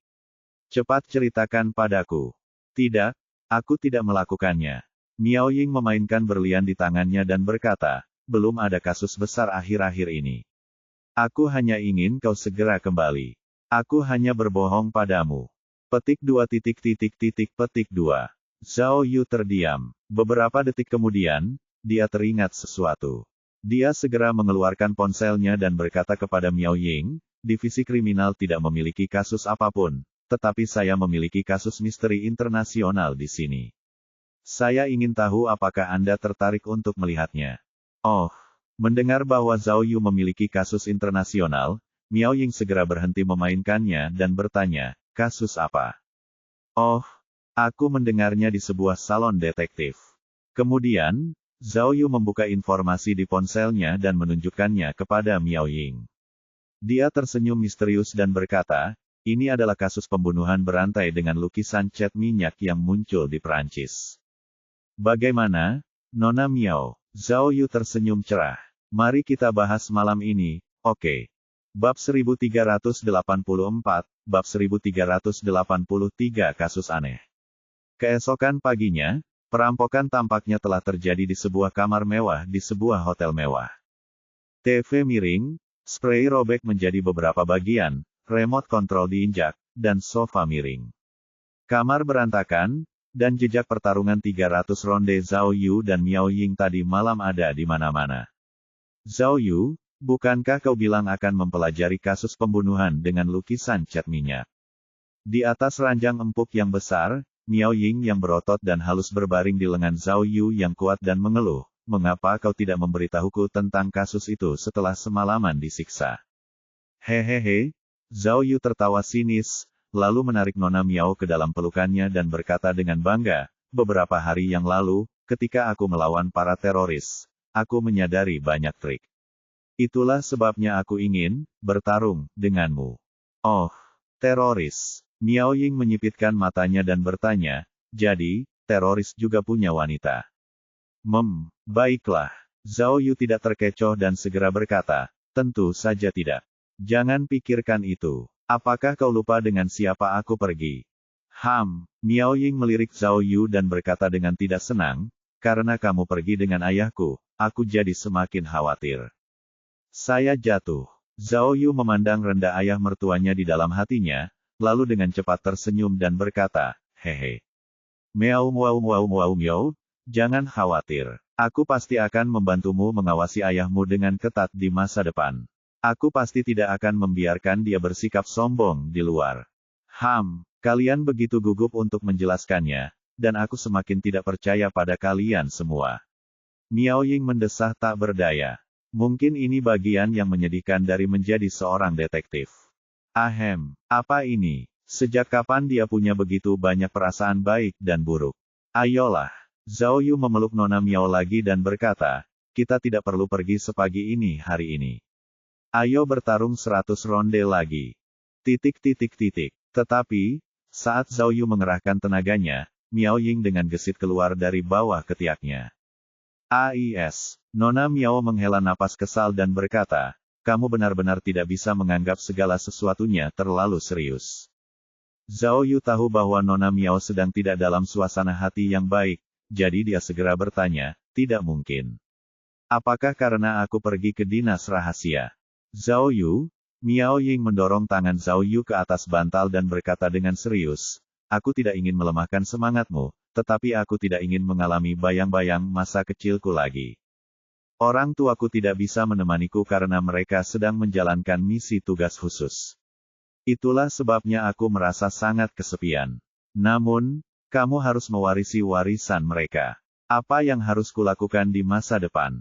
Cepat ceritakan padaku. Tidak, aku tidak melakukannya. Miao Ying memainkan berlian di tangannya dan berkata, belum ada kasus besar akhir-akhir ini. Aku hanya ingin kau segera kembali. Aku hanya berbohong padamu. Petik 2. Zhao Yu terdiam. Beberapa detik kemudian, dia teringat sesuatu. Dia segera mengeluarkan ponselnya dan berkata kepada Miao Ying, divisi kriminal tidak memiliki kasus apapun. Tetapi saya memiliki kasus misteri internasional di sini. Saya ingin tahu apakah Anda tertarik untuk melihatnya. Oh, mendengar bahwa Zhao Yu memiliki kasus internasional, Miao Ying segera berhenti memainkannya dan bertanya, kasus apa? Oh, aku mendengarnya di sebuah salon detektif. Kemudian, Zhao Yu membuka informasi di ponselnya dan menunjukkannya kepada Miao Ying. Dia tersenyum misterius dan berkata, ini adalah kasus pembunuhan berantai dengan lukisan cat minyak yang muncul di Perancis. Bagaimana, Nona Miao? Zhao Yu tersenyum cerah. Mari kita bahas malam ini, oke. Bab 1384, Bab 1383 Kasus Aneh. Keesokan paginya, Perampokan tampaknya telah terjadi di sebuah kamar mewah di sebuah hotel mewah. TV miring, spray robek menjadi beberapa bagian, remote control diinjak, dan sofa miring. Kamar berantakan, dan jejak pertarungan 300 ronde Zhao Yu dan Miao Ying tadi malam ada di mana-mana. Zhao Yu, bukankah kau bilang akan mempelajari kasus pembunuhan dengan lukisan cat minyak? Di atas ranjang empuk yang besar, Miao Ying yang berotot dan halus berbaring di lengan Zhao Yu yang kuat dan mengeluh, mengapa kau tidak memberitahuku tentang kasus itu setelah semalaman disiksa? Hehehe, Zhao Yu tertawa sinis, lalu menarik Nona Miao ke dalam pelukannya dan berkata dengan bangga, beberapa hari yang lalu, ketika aku melawan para teroris, aku menyadari banyak trik. Itulah sebabnya aku ingin bertarung denganmu. Oh, teroris. Miao Ying menyipitkan matanya dan bertanya, jadi, teroris juga punya wanita. Baiklah. Zhao Yu tidak terkecoh dan segera berkata, tentu saja tidak. Jangan pikirkan itu. Apakah kau lupa dengan siapa aku pergi? Miao Ying melirik Zhao Yu dan berkata dengan tidak senang, karena kamu pergi dengan ayahku, aku jadi semakin khawatir. Saya jatuh. Zhao Yu memandang rendah ayah mertuanya di dalam hatinya, lalu dengan cepat tersenyum dan berkata, hehe. Miao, jangan khawatir. Aku pasti akan membantumu mengawasi ayahmu dengan ketat di masa depan. Aku pasti tidak akan membiarkan dia bersikap sombong di luar. Kalian begitu gugup untuk menjelaskannya, dan aku semakin tidak percaya pada kalian semua. Miao Ying mendesah tak berdaya. Mungkin ini bagian yang menyedihkan dari menjadi seorang detektif. Apa ini? Sejak kapan dia punya begitu banyak perasaan baik dan buruk? Ayolah. Zhao Yu memeluk Nona Miao lagi dan berkata, kita tidak perlu pergi sepagi ini hari ini. Ayo bertarung 100 ronde lagi. Tetapi, saat Zhao Yu mengerahkan tenaganya, Miao Ying dengan gesit keluar dari bawah ketiaknya. Nona Miao menghela napas kesal dan berkata, kamu benar-benar tidak bisa menganggap segala sesuatunya terlalu serius. Zhao Yu tahu bahwa Nona Miao sedang tidak dalam suasana hati yang baik, jadi dia segera bertanya, tidak mungkin. Apakah karena aku pergi ke dinas rahasia? Zhao Yu, Miao Ying mendorong tangan Zhao Yu ke atas bantal dan berkata dengan serius, aku tidak ingin melemahkan semangatmu, tetapi aku tidak ingin mengalami bayang-bayang masa kecilku lagi. Orang tuaku tidak bisa menemaniku karena mereka sedang menjalankan misi tugas khusus. Itulah sebabnya aku merasa sangat kesepian. Namun, kamu harus mewarisi warisan mereka. Apa yang harus kulakukan di masa depan?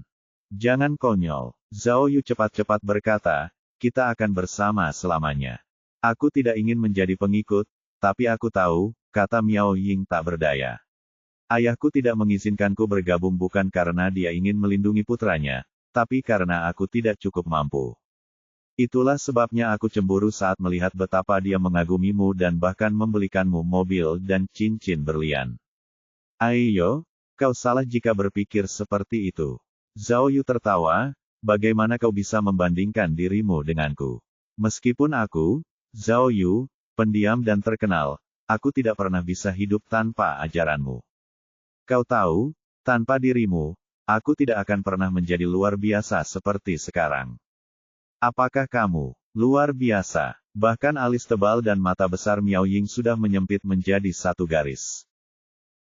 Jangan konyol. Zhao Yu cepat-cepat berkata, kita akan bersama selamanya. Aku tidak ingin menjadi pengikut, tapi aku tahu, kata Miao Ying tak berdaya. Ayahku tidak mengizinkanku bergabung bukan karena dia ingin melindungi putranya, tapi karena aku tidak cukup mampu. Itulah sebabnya aku cemburu saat melihat betapa dia mengagumimu dan bahkan membelikanmu mobil dan cincin berlian. Ayo, kau salah jika berpikir seperti itu. Zhao Yu tertawa, bagaimana kau bisa membandingkan dirimu denganku? Meskipun aku, Zhao Yu, pendiam dan terkenal, aku tidak pernah bisa hidup tanpa ajaranmu. Kau tahu, tanpa dirimu, aku tidak akan pernah menjadi luar biasa seperti sekarang. Apakah kamu luar biasa? Bahkan alis tebal dan mata besar Miao Ying sudah menyempit menjadi satu garis.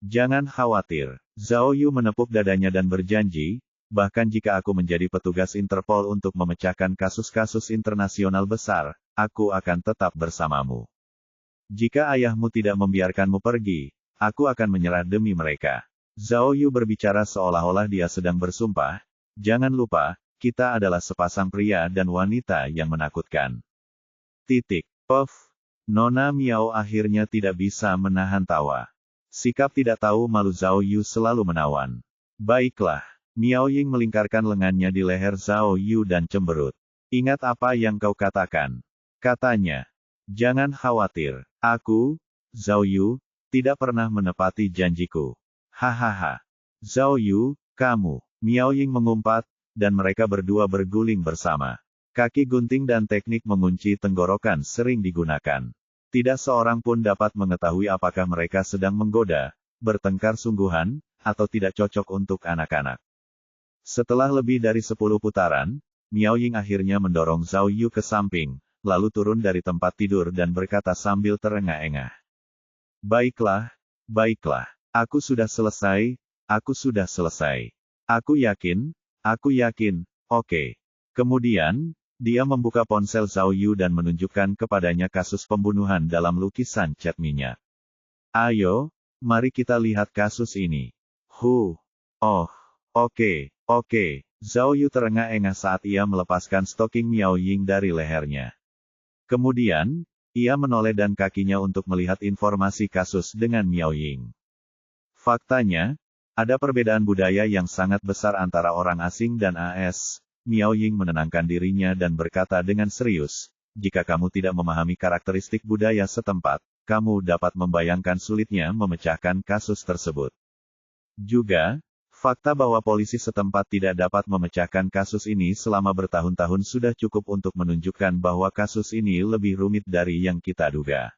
Jangan khawatir. Zhao Yu menepuk dadanya dan berjanji, bahkan jika aku menjadi petugas Interpol untuk memecahkan kasus-kasus internasional besar, aku akan tetap bersamamu. Jika ayahmu tidak membiarkanmu pergi, aku akan menyerah demi mereka. Zhao Yu berbicara seolah-olah dia sedang bersumpah, jangan lupa, kita adalah sepasang pria dan wanita yang menakutkan. Nona Miao akhirnya tidak bisa menahan tawa. Sikap tidak tahu malu Zhao Yu selalu menawan. Baiklah, Miao Ying melingkarkan lengannya di leher Zhao Yu dan cemberut. Ingat apa yang kau katakan. Katanya, jangan khawatir, aku, Zhao Yu, tidak pernah menepati janjiku. Hahaha. Zhao Yu, kamu. Miao Ying mengumpat, dan mereka berdua berguling bersama. Kaki gunting dan teknik mengunci tenggorokan sering digunakan. Tidak seorang pun dapat mengetahui apakah mereka sedang menggoda, bertengkar sungguhan, atau tidak cocok untuk anak-anak. Setelah lebih dari 10 putaran, Miao Ying akhirnya mendorong Zhao Yu ke samping, lalu turun dari tempat tidur dan berkata sambil terengah-engah. Baiklah, baiklah. Aku sudah selesai, aku sudah selesai. Aku yakin, oke. Kemudian, dia membuka ponsel Zhao Yu dan menunjukkan kepadanya kasus pembunuhan dalam lukisan cat minyak. Ayo, mari kita lihat kasus ini. Oh, oke. Zhao Yu terengah-engah saat ia melepaskan stoking Miao Ying dari lehernya. Kemudian, ia menoleh dan kakinya untuk melihat informasi kasus dengan Miao Ying. Faktanya, ada perbedaan budaya yang sangat besar antara orang asing dan AS. Miao Ying menenangkan dirinya dan berkata dengan serius, jika kamu tidak memahami karakteristik budaya setempat, kamu dapat membayangkan sulitnya memecahkan kasus tersebut. Juga, fakta bahwa polisi setempat tidak dapat memecahkan kasus ini selama bertahun-tahun sudah cukup untuk menunjukkan bahwa kasus ini lebih rumit dari yang kita duga.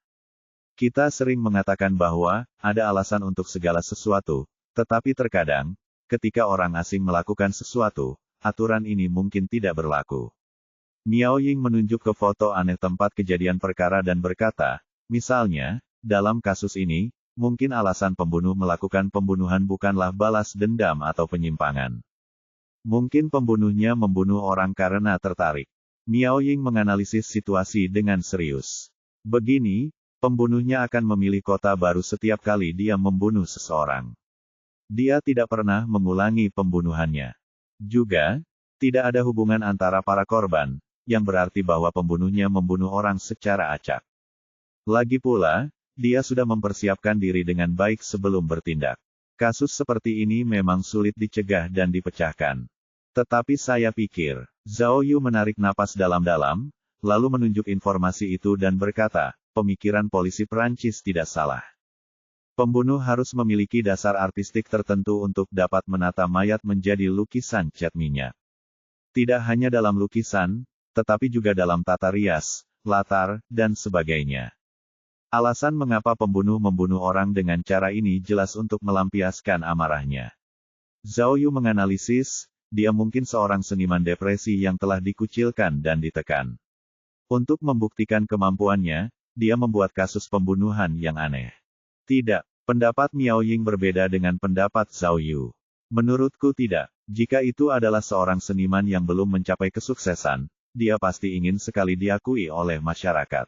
Kita sering mengatakan bahwa ada alasan untuk segala sesuatu, tetapi terkadang, ketika orang asing melakukan sesuatu, aturan ini mungkin tidak berlaku. Miao Ying menunjuk ke foto aneh tempat kejadian perkara dan berkata, misalnya, dalam kasus ini, mungkin alasan pembunuh melakukan pembunuhan bukanlah balas dendam atau penyimpangan. Mungkin pembunuhnya membunuh orang karena tertarik. Miao Ying menganalisis situasi dengan serius. Begini, pembunuhnya akan memilih kota baru setiap kali dia membunuh seseorang. Dia tidak pernah mengulangi pembunuhannya. Juga, tidak ada hubungan antara para korban, yang berarti bahwa pembunuhnya membunuh orang secara acak. Lagi pula, dia sudah mempersiapkan diri dengan baik sebelum bertindak. Kasus seperti ini memang sulit dicegah dan dipecahkan. Tetapi saya pikir, Zhao Yu menarik napas dalam-dalam, lalu menunjuk informasi itu dan berkata, pemikiran polisi Perancis tidak salah. Pembunuh harus memiliki dasar artistik tertentu untuk dapat menata mayat menjadi lukisan cat minyak. Tidak hanya dalam lukisan, tetapi juga dalam tata rias, latar, dan sebagainya. Alasan mengapa pembunuh membunuh orang dengan cara ini jelas untuk melampiaskan amarahnya. Zhao Yu menganalisis, dia mungkin seorang seniman depresi yang telah dikucilkan dan ditekan. Untuk membuktikan kemampuannya, dia membuat kasus pembunuhan yang aneh. Tidak, pendapat Miao Ying berbeda dengan pendapat Zhao Yu. Menurutku tidak. Jika itu adalah seorang seniman yang belum mencapai kesuksesan, dia pasti ingin sekali diakui oleh masyarakat.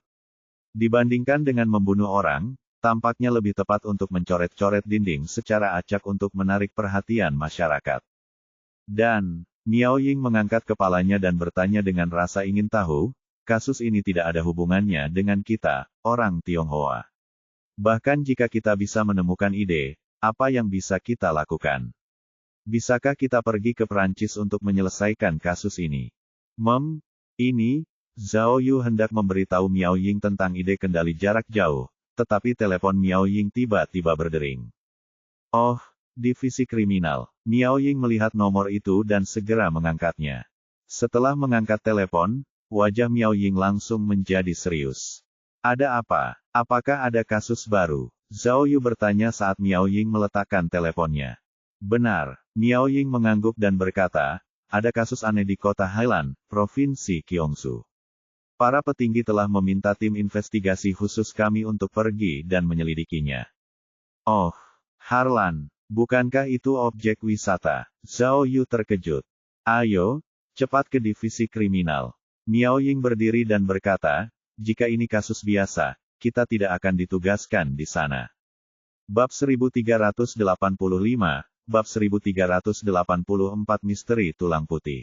Dibandingkan dengan membunuh orang, tampaknya lebih tepat untuk mencoret-coret dinding secara acak untuk menarik perhatian masyarakat. Dan, Miao Ying mengangkat kepalanya dan bertanya dengan rasa ingin tahu, kasus ini tidak ada hubungannya dengan kita, orang Tionghoa. Bahkan jika kita bisa menemukan ide, apa yang bisa kita lakukan? Bisakah kita pergi ke Perancis untuk menyelesaikan kasus ini? Ini, Zhao Yu hendak memberitahu Miao Ying tentang ide kendali jarak jauh, tetapi telepon Miao Ying tiba-tiba berdering. Oh, divisi kriminal. Miao Ying melihat nomor itu dan segera mengangkatnya. Setelah mengangkat telepon, wajah Miao Ying langsung menjadi serius. Ada apa? Apakah ada kasus baru? Zhao Yu bertanya saat Miao Ying meletakkan teleponnya. Benar, Miao Ying mengangguk dan berkata, ada kasus aneh di kota Hailan, Provinsi Gyeongsu. Para petinggi telah meminta tim investigasi khusus kami untuk pergi dan menyelidikinya. Oh, Harlan, bukankah itu objek wisata? Zhao Yu terkejut. Ayo, cepat ke divisi kriminal. Miao Ying berdiri dan berkata, jika ini kasus biasa, kita tidak akan ditugaskan di sana. Bab 1385, Bab 1384 Misteri Tulang Putih.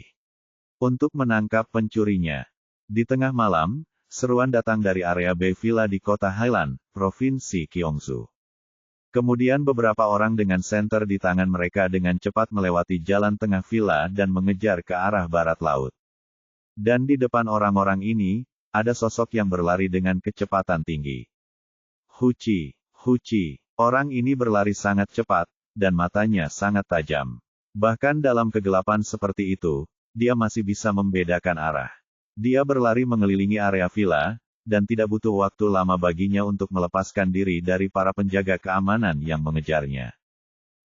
Untuk menangkap pencurinya. Di tengah malam, seruan datang dari area B Villa di kota Hailan, Provinsi Gyeongsu. Kemudian beberapa orang dengan senter di tangan mereka dengan cepat melewati jalan tengah villa dan mengejar ke arah barat laut. Dan di depan orang-orang ini, ada sosok yang berlari dengan kecepatan tinggi. Huci. Orang ini berlari sangat cepat, dan matanya sangat tajam. Bahkan dalam kegelapan seperti itu, dia masih bisa membedakan arah. Dia berlari mengelilingi area villa, dan tidak butuh waktu lama baginya untuk melepaskan diri dari para penjaga keamanan yang mengejarnya.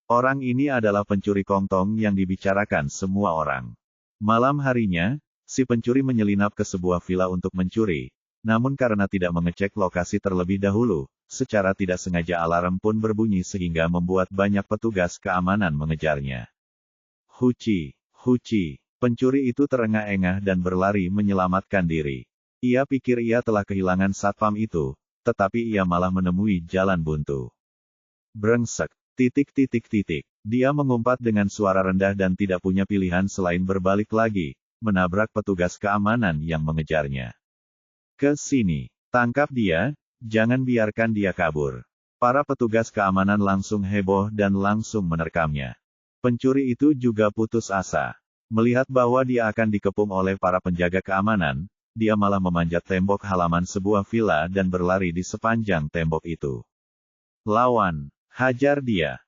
Orang ini adalah pencuri kongtong yang dibicarakan semua orang. Malam harinya, si pencuri menyelinap ke sebuah villa untuk mencuri. Namun karena tidak mengecek lokasi terlebih dahulu, secara tidak sengaja alarm pun berbunyi sehingga membuat banyak petugas keamanan mengejarnya. Huci, Huci, pencuri itu terengah-engah dan berlari menyelamatkan diri. Ia pikir ia telah kehilangan satpam itu, tetapi ia malah menemui jalan buntu. Brengsek. Dia mengumpat dengan suara rendah dan tidak punya pilihan selain berbalik lagi, menabrak petugas keamanan yang mengejarnya. Ke sini, tangkap dia, jangan biarkan dia kabur. Para petugas keamanan langsung heboh dan langsung menerkamnya. Pencuri itu juga putus asa. Melihat bahwa dia akan dikepung oleh para penjaga keamanan, dia malah memanjat tembok halaman sebuah villa dan berlari di sepanjang tembok itu. Lawan. Hajar dia.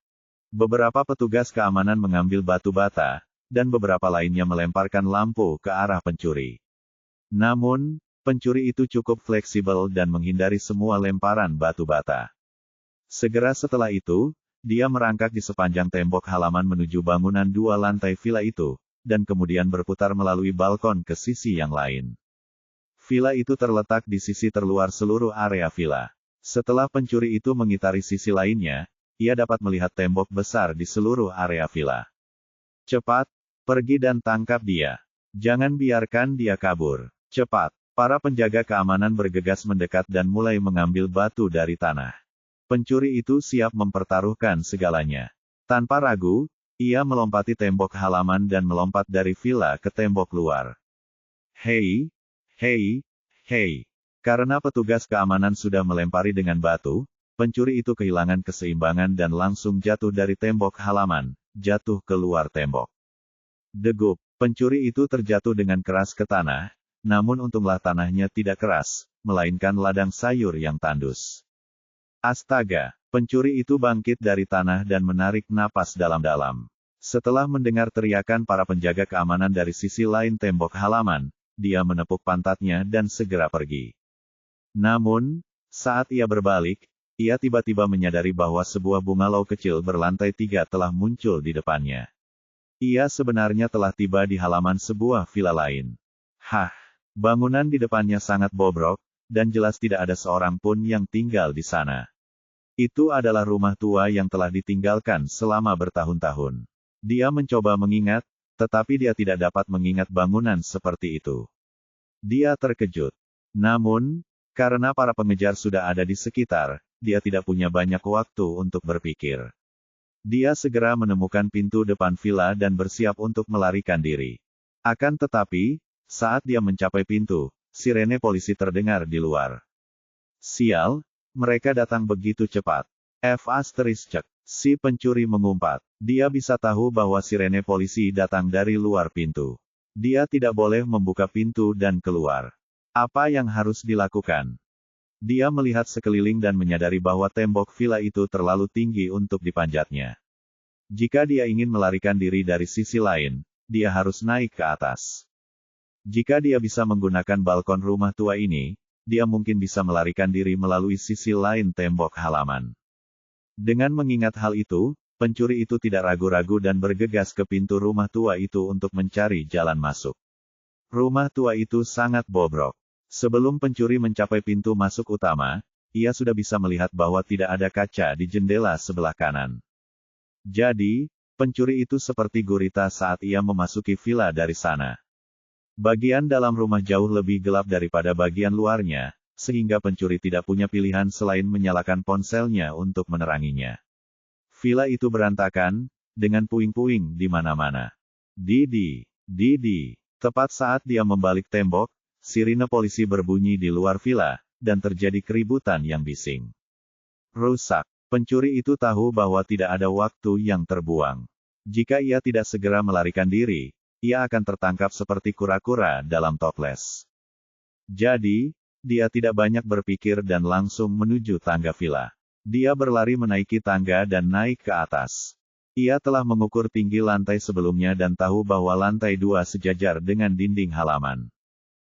Beberapa petugas keamanan mengambil batu bata, dan beberapa lainnya melemparkan lampu ke arah pencuri. Namun, pencuri itu cukup fleksibel dan menghindari semua lemparan batu bata. Segera setelah itu, dia merangkak di sepanjang tembok halaman menuju bangunan 2 lantai villa itu, dan kemudian berputar melalui balkon ke sisi yang lain. Villa itu terletak di sisi terluar seluruh area villa. Setelah pencuri itu mengitari sisi lainnya, ia dapat melihat tembok besar di seluruh area villa. Cepat, pergi dan tangkap dia. Jangan biarkan dia kabur. Cepat. Para penjaga keamanan bergegas mendekat dan mulai mengambil batu dari tanah. Pencuri itu siap mempertaruhkan segalanya. Tanpa ragu, ia melompati tembok halaman dan melompat dari villa ke tembok luar. Hei, hei, hei. Karena petugas keamanan sudah melempari dengan batu, pencuri itu kehilangan keseimbangan dan langsung jatuh dari tembok halaman, jatuh keluar tembok. Degup, pencuri itu terjatuh dengan keras ke tanah, namun untunglah tanahnya tidak keras, melainkan ladang sayur yang tandus. Astaga, pencuri itu bangkit dari tanah dan menarik napas dalam-dalam. Setelah mendengar teriakan para penjaga keamanan dari sisi lain tembok halaman, dia menepuk pantatnya dan segera pergi. Namun, saat ia berbalik, ia tiba-tiba menyadari bahwa sebuah bungalau kecil berlantai 3 telah muncul di depannya. Ia sebenarnya telah tiba di halaman sebuah villa lain. Hah, bangunan di depannya sangat bobrok, dan jelas tidak ada seorang pun yang tinggal di sana. Itu adalah rumah tua yang telah ditinggalkan selama bertahun-tahun. Dia mencoba mengingat, tetapi dia tidak dapat mengingat bangunan seperti itu. Dia terkejut. Namun, karena para pengejar sudah ada di sekitar, dia tidak punya banyak waktu untuk berpikir. Dia segera menemukan pintu depan villa dan bersiap untuk melarikan diri. Akan tetapi, saat dia mencapai pintu, sirene polisi terdengar di luar. Sial, mereka datang begitu cepat. Si pencuri mengumpat. Dia bisa tahu bahwa sirene polisi datang dari luar pintu. Dia tidak boleh membuka pintu dan keluar. Apa yang harus dilakukan? Dia melihat sekeliling dan menyadari bahwa tembok villa itu terlalu tinggi untuk dipanjatnya. Jika dia ingin melarikan diri dari sisi lain, dia harus naik ke atas. Jika dia bisa menggunakan balkon rumah tua ini, dia mungkin bisa melarikan diri melalui sisi lain tembok halaman. Dengan mengingat hal itu, pencuri itu tidak ragu-ragu dan bergegas ke pintu rumah tua itu untuk mencari jalan masuk. Rumah tua itu sangat bobrok. Sebelum pencuri mencapai pintu masuk utama, ia sudah bisa melihat bahwa tidak ada kaca di jendela sebelah kanan. Jadi, pencuri itu seperti gurita saat ia memasuki villa dari sana. Bagian dalam rumah jauh lebih gelap daripada bagian luarnya, sehingga pencuri tidak punya pilihan selain menyalakan ponselnya untuk meneranginya. Villa itu berantakan, dengan puing-puing di mana-mana. Didi. Tepat saat dia membalik tembok, sirine polisi berbunyi di luar villa, dan terjadi keributan yang bising. Rusak. Pencuri itu tahu bahwa tidak ada waktu yang terbuang. Jika ia tidak segera melarikan diri, ia akan tertangkap seperti kura-kura dalam toples. Jadi, dia tidak banyak berpikir dan langsung menuju tangga villa. Dia berlari menaiki tangga dan naik ke atas. Ia telah mengukur tinggi lantai sebelumnya dan tahu bahwa lantai 2 sejajar dengan dinding halaman.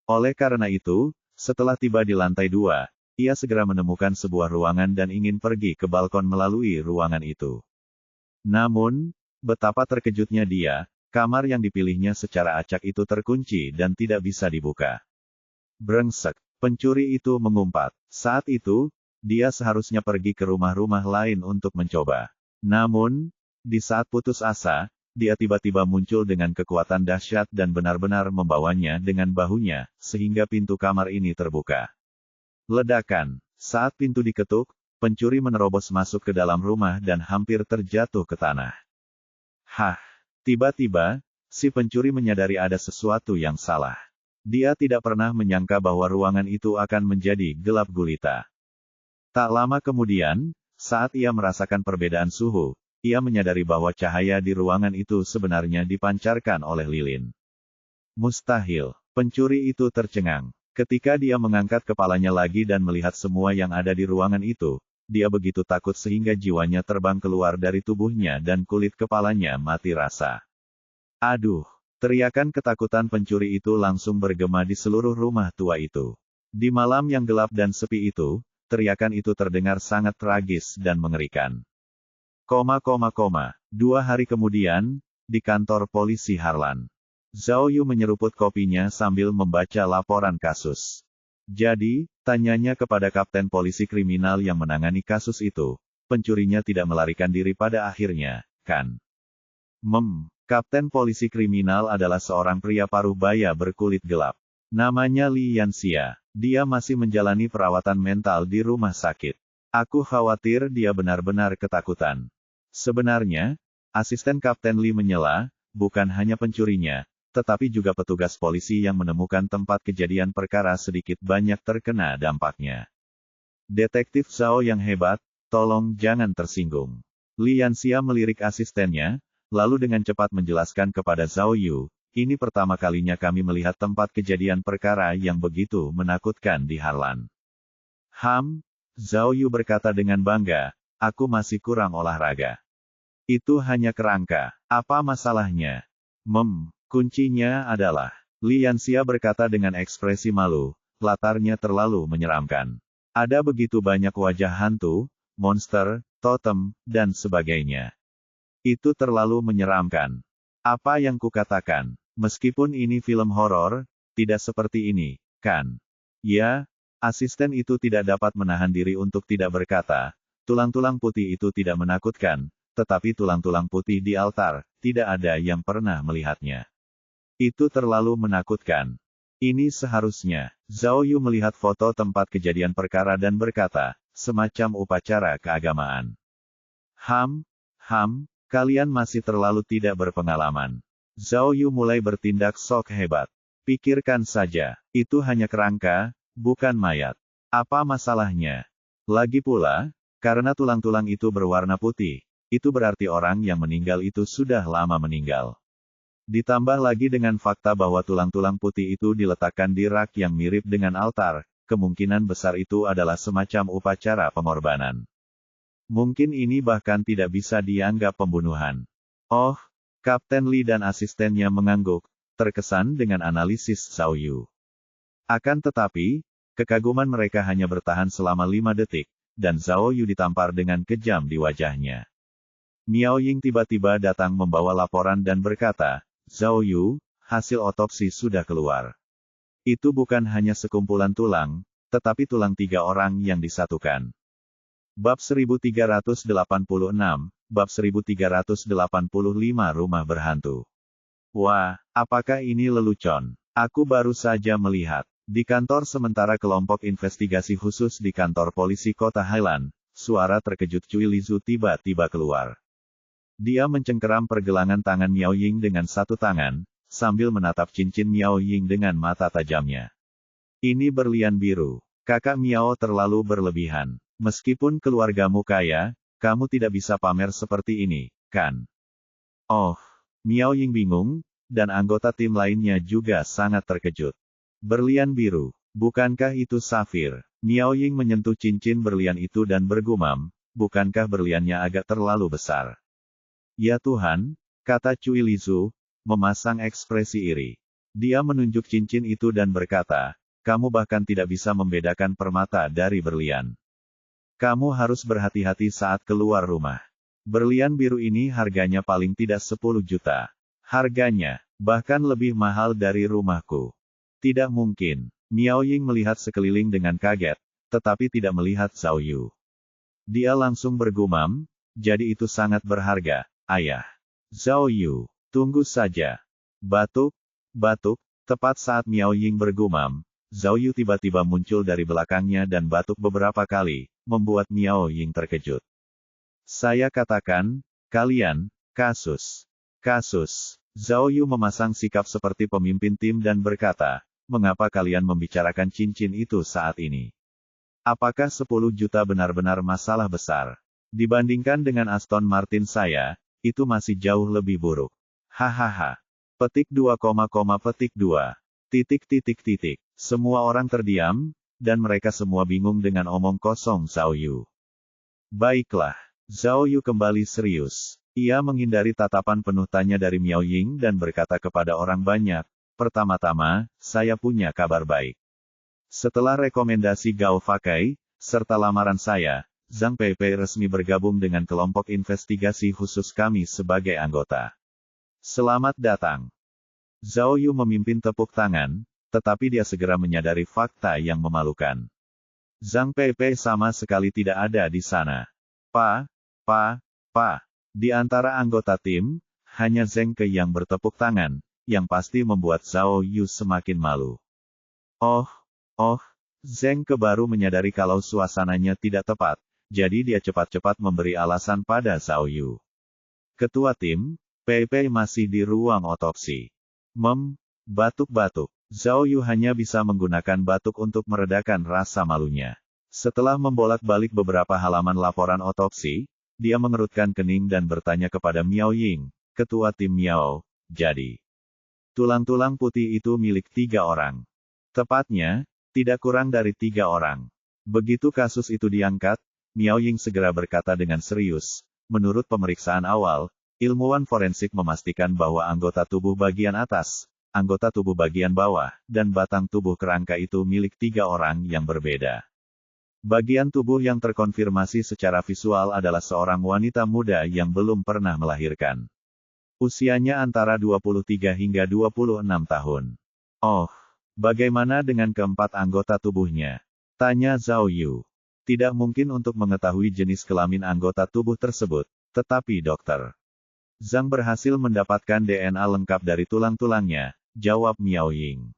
Oleh karena itu, setelah tiba di lantai 2, ia segera menemukan sebuah ruangan dan ingin pergi ke balkon melalui ruangan itu. Namun, betapa terkejutnya dia, kamar yang dipilihnya secara acak itu terkunci dan tidak bisa dibuka. Brengsek, pencuri itu mengumpat. Saat itu, dia seharusnya pergi ke rumah-rumah lain untuk mencoba. Namun, di saat putus asa, dia tiba-tiba muncul dengan kekuatan dahsyat dan benar-benar membawanya dengan bahunya, sehingga pintu kamar ini terbuka. Ledakan. Saat pintu diketuk, pencuri menerobos masuk ke dalam rumah dan hampir terjatuh ke tanah. Hah! Tiba-tiba, si pencuri menyadari ada sesuatu yang salah. Dia tidak pernah menyangka bahwa ruangan itu akan menjadi gelap gulita. Tak lama kemudian, saat ia merasakan perbedaan suhu, ia menyadari bahwa cahaya di ruangan itu sebenarnya dipancarkan oleh lilin. Mustahil. Pencuri itu tercengang. Ketika dia mengangkat kepalanya lagi dan melihat semua yang ada di ruangan itu, dia begitu takut sehingga jiwanya terbang keluar dari tubuhnya dan kulit kepalanya mati rasa. Aduh! Teriakan ketakutan pencuri itu langsung bergema di seluruh rumah tua itu. Di malam yang gelap dan sepi itu, teriakan itu terdengar sangat tragis dan mengerikan. 2 hari kemudian, di kantor polisi Harlan. Zhao Yu menyeruput kopinya sambil membaca laporan kasus. Jadi, tanyanya kepada kapten polisi kriminal yang menangani kasus itu, pencurinya tidak melarikan diri pada akhirnya, kan? Kapten polisi kriminal adalah seorang pria paruh baya berkulit gelap. Namanya Li Yanxia. Dia masih menjalani perawatan mental di rumah sakit. Aku khawatir dia benar-benar ketakutan. Sebenarnya, asisten Kapten Li menyela, bukan hanya pencurinya, tetapi juga petugas polisi yang menemukan tempat kejadian perkara sedikit banyak terkena dampaknya. Detektif Zhao yang hebat, tolong jangan tersinggung. Li Yanxia melirik asistennya, lalu dengan cepat menjelaskan kepada Zhao Yu, ini pertama kalinya kami melihat tempat kejadian perkara yang begitu menakutkan di Harlan. Zhao Yu berkata dengan bangga, aku masih kurang olahraga. Itu hanya kerangka. Apa masalahnya? Kuncinya adalah, Li Yanxia berkata dengan ekspresi malu, latarnya terlalu menyeramkan. Ada begitu banyak wajah hantu, monster, totem, dan sebagainya. Itu terlalu menyeramkan. Apa yang kukatakan? Meskipun ini film horor, tidak seperti ini, kan? Ya, asisten itu tidak dapat menahan diri untuk tidak berkata, tulang-tulang putih itu tidak menakutkan, tetapi tulang-tulang putih di altar, tidak ada yang pernah melihatnya. Itu terlalu menakutkan. Ini seharusnya, Zhao Yu melihat foto tempat kejadian perkara dan berkata, semacam upacara keagamaan. Kalian masih terlalu tidak berpengalaman. Zhao Yu mulai bertindak sok hebat. Pikirkan saja, itu hanya kerangka, bukan mayat. Apa masalahnya? Lagi pula, karena tulang-tulang itu berwarna putih, itu berarti orang yang meninggal itu sudah lama meninggal. Ditambah lagi dengan fakta bahwa tulang-tulang putih itu diletakkan di rak yang mirip dengan altar, kemungkinan besar itu adalah semacam upacara pengorbanan. Mungkin ini bahkan tidak bisa dianggap pembunuhan. Oh, Kapten Li dan asistennya mengangguk, terkesan dengan analisis Zhao Yu. Akan tetapi, kekaguman mereka hanya bertahan selama 5 detik, dan Zhao Yu ditampar dengan kejam di wajahnya. Miao Ying tiba-tiba datang membawa laporan dan berkata, Zhao Yu, hasil otopsi sudah keluar. Itu bukan hanya sekumpulan tulang, tetapi tulang 3 orang yang disatukan. Bab 1386, Bab 1385 Rumah Berhantu. Wah, apakah ini lelucon? Aku baru saja melihat. Di kantor sementara kelompok investigasi khusus di kantor polisi kota Highland, suara terkejut Cui Lizu tiba-tiba keluar. Dia mencengkeram pergelangan tangan Miao Ying dengan satu tangan, sambil menatap cincin Miao Ying dengan mata tajamnya. Ini berlian biru. Kakak Miao terlalu berlebihan. Meskipun keluargamu kaya, kamu tidak bisa pamer seperti ini, kan? Oh, Miao Ying bingung, dan anggota tim lainnya juga sangat terkejut. Berlian biru, bukankah itu safir? Miao Ying menyentuh cincin berlian itu dan bergumam, bukankah berliannya agak terlalu besar? Ya Tuhan, kata Cui Lizu, memasang ekspresi iri. Dia menunjuk cincin itu dan berkata, kamu bahkan tidak bisa membedakan permata dari berlian. Kamu harus berhati-hati saat keluar rumah. Berlian biru ini harganya paling tidak 10 juta. Harganya, bahkan lebih mahal dari rumahku. Tidak mungkin. Miao Ying melihat sekeliling dengan kaget, tetapi tidak melihat Zhao Yu. Dia langsung bergumam, jadi itu sangat berharga, ayah. Zhao Yu, tunggu saja. Batuk, batuk, tepat saat Miao Ying bergumam, Zhao Yu tiba-tiba muncul dari belakangnya dan batuk beberapa kali, membuat Miao Ying terkejut. Saya katakan, kalian, kasus. Zhao Yu memasang sikap seperti pemimpin tim dan berkata, mengapa kalian membicarakan cincin itu saat ini? Apakah 10 juta benar-benar masalah besar? Dibandingkan dengan Aston Martin saya, itu masih jauh lebih buruk. Hahaha. Petik 2, petik 2. Semua orang terdiam, dan mereka semua bingung dengan omong kosong Zhao Yu. Baiklah. Zhao Yu kembali serius. Ia menghindari tatapan penuh tanya dari Miao Ying dan berkata kepada orang banyak, pertama-tama, saya punya kabar baik. Setelah rekomendasi Gao Fakai, serta lamaran saya, Zhang Peipei resmi bergabung dengan kelompok investigasi khusus kami sebagai anggota. Selamat datang. Zhao Yu memimpin tepuk tangan, tetapi dia segera menyadari fakta yang memalukan. Zhang Peipei sama sekali tidak ada di sana. Di antara anggota tim, hanya Zheng Ke yang bertepuk tangan, yang pasti membuat Zhao Yu semakin malu. Zheng Ke baru menyadari kalau suasananya tidak tepat, jadi dia cepat-cepat memberi alasan pada Zhao Yu. Ketua tim, Peipei masih di ruang otopsi. Batuk-batuk. Zhao Yu hanya bisa menggunakan batuk untuk meredakan rasa malunya. Setelah membolak-balik beberapa halaman laporan otopsi, dia mengerutkan kening dan bertanya kepada Miao Ying, ketua tim Miao, jadi tulang-tulang putih itu milik 3 orang. Tepatnya, tidak kurang dari 3 orang. Begitu kasus itu diangkat, Miao Ying segera berkata dengan serius, menurut pemeriksaan awal, ilmuwan forensik memastikan bahwa anggota tubuh bagian atas, anggota tubuh bagian bawah, dan batang tubuh kerangka itu milik 3 orang yang berbeda. Bagian tubuh yang terkonfirmasi secara visual adalah seorang wanita muda yang belum pernah melahirkan. Usianya antara 23 hingga 26 tahun. Bagaimana dengan keempat anggota tubuhnya? Tanya Zhao Yu. Tidak mungkin untuk mengetahui jenis kelamin anggota tubuh tersebut, tetapi dokter Zhang berhasil mendapatkan DNA lengkap dari tulang-tulangnya, jawab Miao Ying.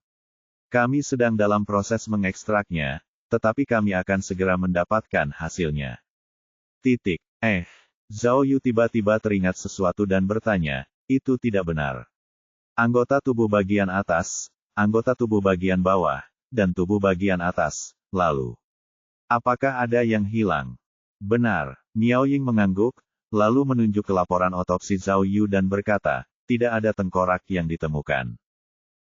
Kami sedang dalam proses mengekstraknya, tetapi kami akan segera mendapatkan hasilnya. Zhao Yu tiba-tiba teringat sesuatu dan bertanya, itu tidak benar. Anggota tubuh bagian atas, anggota tubuh bagian bawah, dan tubuh bagian atas, lalu. Apakah ada yang hilang? Benar, Miao Ying mengangguk, lalu menunjuk ke laporan otopsi Zhao Yu dan berkata, tidak ada tengkorak yang ditemukan.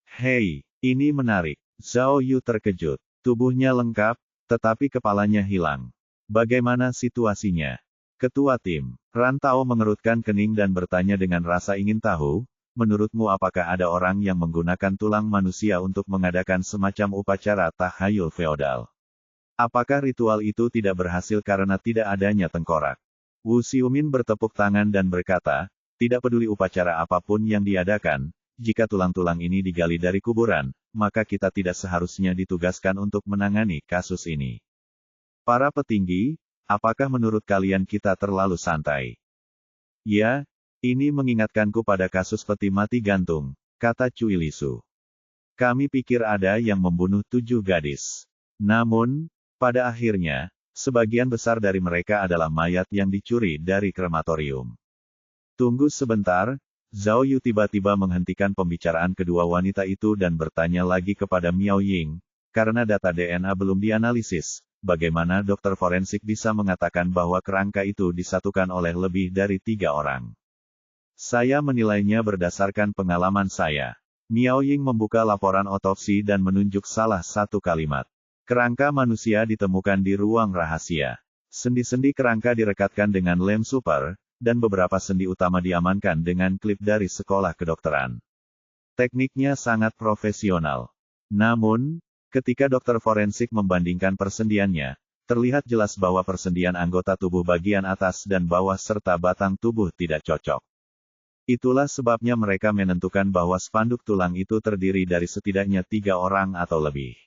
Hei, ini menarik. Zhao Yu terkejut. Tubuhnya lengkap, tetapi kepalanya hilang. Bagaimana situasinya? Ketua tim, Ran Tao mengerutkan kening dan bertanya dengan rasa ingin tahu, menurutmu apakah ada orang yang menggunakan tulang manusia untuk mengadakan semacam upacara tahayul feodal? Apakah ritual itu tidak berhasil karena tidak adanya tengkorak? Wu Xiumin bertepuk tangan dan berkata, tidak peduli upacara apapun yang diadakan, jika tulang-tulang ini digali dari kuburan, maka kita tidak seharusnya ditugaskan untuk menangani kasus ini. Para petinggi, apakah menurut kalian kita terlalu santai? Ya, ini mengingatkanku pada kasus peti mati gantung, kata Cui Lisu. Kami pikir ada yang membunuh 7 gadis. Namun, pada akhirnya, sebagian besar dari mereka adalah mayat yang dicuri dari krematorium. Tunggu sebentar. Zhao Yu tiba-tiba menghentikan pembicaraan kedua wanita itu dan bertanya lagi kepada Miao Ying, karena data DNA belum dianalisis, bagaimana dokter forensik bisa mengatakan bahwa kerangka itu disatukan oleh lebih dari 3 orang? Saya menilainya berdasarkan pengalaman saya. Miao Ying membuka laporan otopsi dan menunjuk salah satu kalimat. Kerangka manusia ditemukan di ruang rahasia. Sendi-sendi kerangka direkatkan dengan lem super, dan beberapa sendi utama diamankan dengan klip dari sekolah kedokteran. Tekniknya sangat profesional. Namun, ketika dokter forensik membandingkan persendiannya, terlihat jelas bahwa persendian anggota tubuh bagian atas dan bawah serta batang tubuh tidak cocok. Itulah sebabnya mereka menentukan bahwa spanduk tulang itu terdiri dari setidaknya 3 orang atau lebih.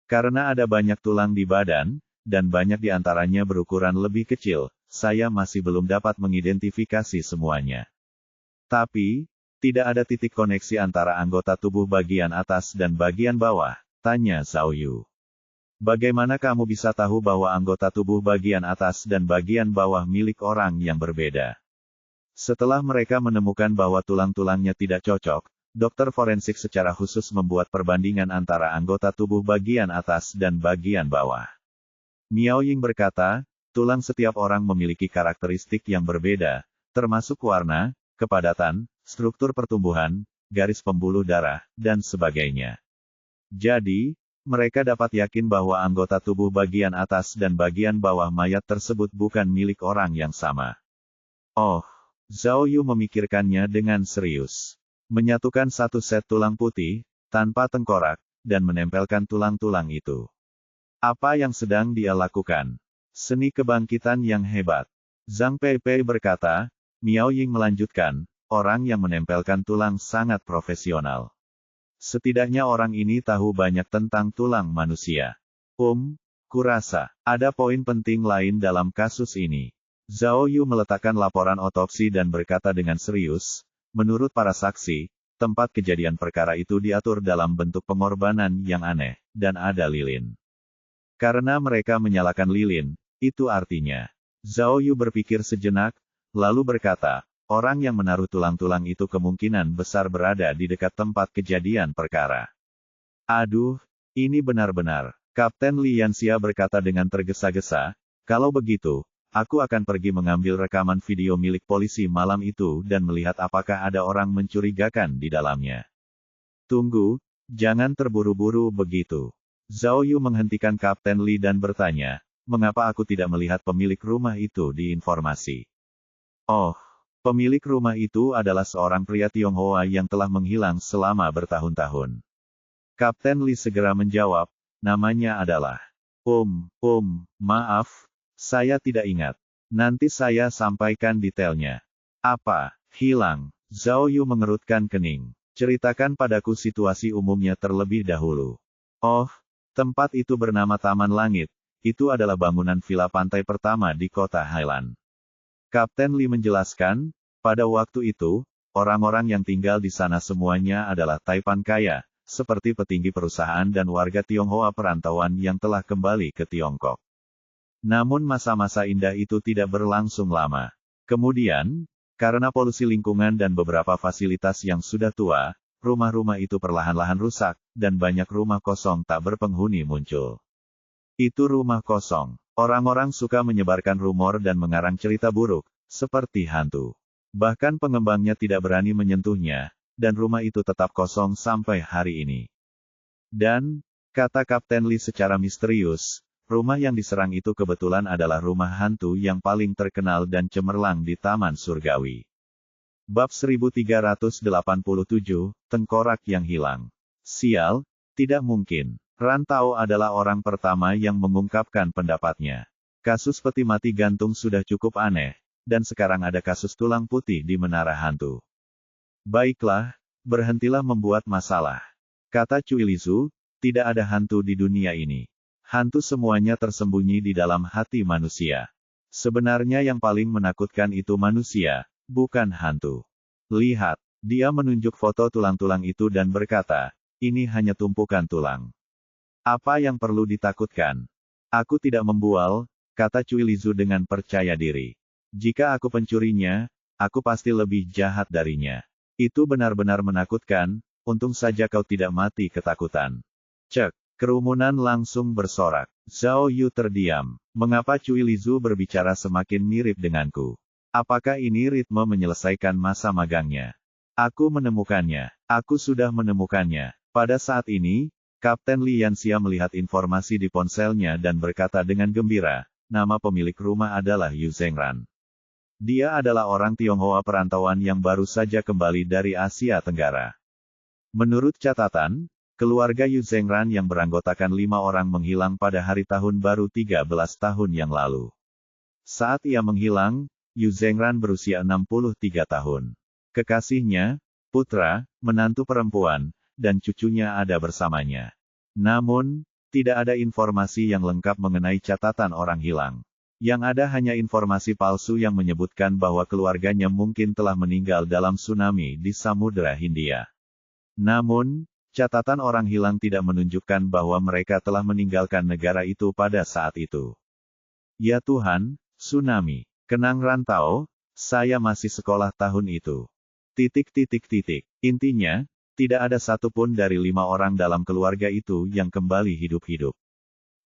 Karena ada banyak tulang di badan, dan banyak di antaranya berukuran lebih kecil, saya masih belum dapat mengidentifikasi semuanya. Tapi, tidak ada titik koneksi antara anggota tubuh bagian atas dan bagian bawah, tanya Zhao Yu. Bagaimana kamu bisa tahu bahwa anggota tubuh bagian atas dan bagian bawah milik orang yang berbeda? Setelah mereka menemukan bahwa tulang-tulangnya tidak cocok, dokter forensik secara khusus membuat perbandingan antara anggota tubuh bagian atas dan bagian bawah. Miao Ying berkata, tulang setiap orang memiliki karakteristik yang berbeda, termasuk warna, kepadatan, struktur pertumbuhan, garis pembuluh darah, dan sebagainya. Jadi, mereka dapat yakin bahwa anggota tubuh bagian atas dan bagian bawah mayat tersebut bukan milik orang yang sama. Oh, Zhao Yu memikirkannya dengan serius. Menyatukan satu set tulang putih, tanpa tengkorak, dan menempelkan tulang-tulang itu. Apa yang sedang dia lakukan? Seni kebangkitan yang hebat. Zhang Peipei berkata, Miao Ying melanjutkan, orang yang menempelkan tulang sangat profesional. Setidaknya orang ini tahu banyak tentang tulang manusia. Kurasa, ada poin penting lain dalam kasus ini. Zhao Yu meletakkan laporan otopsi dan berkata dengan serius, menurut para saksi, tempat kejadian perkara itu diatur dalam bentuk pengorbanan yang aneh, dan ada lilin. Karena mereka menyalakan lilin, itu artinya. Zhao Yu berpikir sejenak, lalu berkata, orang yang menaruh tulang-tulang itu kemungkinan besar berada di dekat tempat kejadian perkara. Aduh, ini benar-benar. Kapten Li Yanxia berkata dengan tergesa-gesa, kalau begitu, aku akan pergi mengambil rekaman video milik polisi malam itu dan melihat apakah ada orang mencurigakan di dalamnya. Tunggu, jangan terburu-buru begitu. Zhao Yu menghentikan Kapten Li dan bertanya, mengapa aku tidak melihat pemilik rumah itu di informasi? Oh. Pemilik rumah itu adalah seorang pria Tionghoa yang telah menghilang selama bertahun-tahun. Kapten Li segera menjawab, namanya adalah. Maaf, saya tidak ingat. Nanti saya sampaikan detailnya. Apa, hilang? Zhao Yu mengerutkan kening. Ceritakan padaku situasi umumnya terlebih dahulu. Oh, tempat itu bernama Taman Langit. Itu adalah bangunan villa pantai pertama di kota Hailan. Kapten Li menjelaskan, pada waktu itu, orang-orang yang tinggal di sana semuanya adalah taipan kaya, seperti petinggi perusahaan dan warga Tionghoa perantauan yang telah kembali ke Tiongkok. Namun masa-masa indah itu tidak berlangsung lama. Kemudian, karena polusi lingkungan dan beberapa fasilitas yang sudah tua, rumah-rumah itu perlahan-lahan rusak, dan banyak rumah kosong tak berpenghuni muncul. Itu rumah kosong. Orang-orang suka menyebarkan rumor dan mengarang cerita buruk, seperti hantu. Bahkan pengembangnya tidak berani menyentuhnya, dan rumah itu tetap kosong sampai hari ini. Dan, kata Kapten Li secara misterius, rumah yang diserang itu kebetulan adalah rumah hantu yang paling terkenal dan cemerlang di Taman Surgawi. Bab 1387, Tengkorak yang Hilang. Sial, tidak mungkin. Rantau adalah orang pertama yang mengungkapkan pendapatnya. Kasus peti mati gantung sudah cukup aneh, dan sekarang ada kasus tulang putih di menara hantu. Baiklah, berhentilah membuat masalah. Kata Cui Lizu, tidak ada hantu di dunia ini. Hantu semuanya tersembunyi di dalam hati manusia. Sebenarnya yang paling menakutkan itu manusia, bukan hantu. Lihat, dia menunjuk foto tulang-tulang itu dan berkata, ini hanya tumpukan tulang. Apa yang perlu ditakutkan? Aku tidak membual, kata Cui Lizu dengan percaya diri. Jika aku pencurinya, aku pasti lebih jahat darinya. Itu benar-benar menakutkan, untung saja kau tidak mati ketakutan. Cek, kerumunan langsung bersorak. Zhao Yu terdiam. Mengapa Cui Lizu berbicara semakin mirip denganku? Apakah ini ritme menyelesaikan masa magangnya? Aku menemukannya. Aku sudah menemukannya. Pada saat ini, Kapten Li Yanxia melihat informasi di ponselnya dan berkata dengan gembira, nama pemilik rumah adalah Yu Zhengran. Dia adalah orang Tionghoa perantauan yang baru saja kembali dari Asia Tenggara. Menurut catatan, Keluarga Yu Zhengran yang beranggotakan 5 orang menghilang pada hari tahun baru 13 tahun yang lalu. Saat ia menghilang, Yu Zhengran berusia 63 tahun. Kekasihnya, putra, menantu perempuan, dan cucunya ada bersamanya. Namun, tidak ada informasi yang lengkap mengenai catatan orang hilang. Yang ada hanya informasi palsu yang menyebutkan bahwa keluarganya mungkin telah meninggal dalam tsunami di Samudra Hindia. Namun, catatan orang hilang tidak menunjukkan bahwa mereka telah meninggalkan negara itu pada saat itu. Ya Tuhan, tsunami. Kenang rantau, saya masih sekolah tahun itu. Intinya, tidak ada satupun dari 5 orang dalam keluarga itu yang kembali hidup-hidup.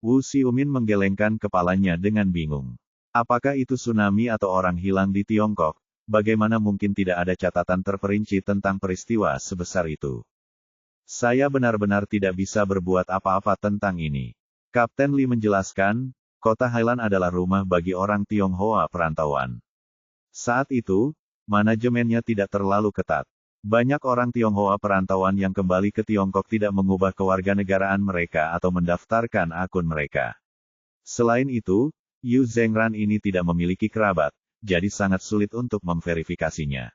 Wu Xiumin menggelengkan kepalanya dengan bingung. Apakah itu tsunami atau orang hilang di Tiongkok? Bagaimana mungkin tidak ada catatan terperinci tentang peristiwa sebesar itu? Saya benar-benar tidak bisa berbuat apa-apa tentang ini. Kapten Li menjelaskan, kota Hailan adalah rumah bagi orang Tionghoa perantauan. Saat itu, manajemennya tidak terlalu ketat. Banyak orang Tionghoa perantauan yang kembali ke Tiongkok tidak mengubah kewarganegaraan mereka atau mendaftarkan akun mereka. Selain itu, Yu Zhengran ini tidak memiliki kerabat, jadi sangat sulit untuk memverifikasinya.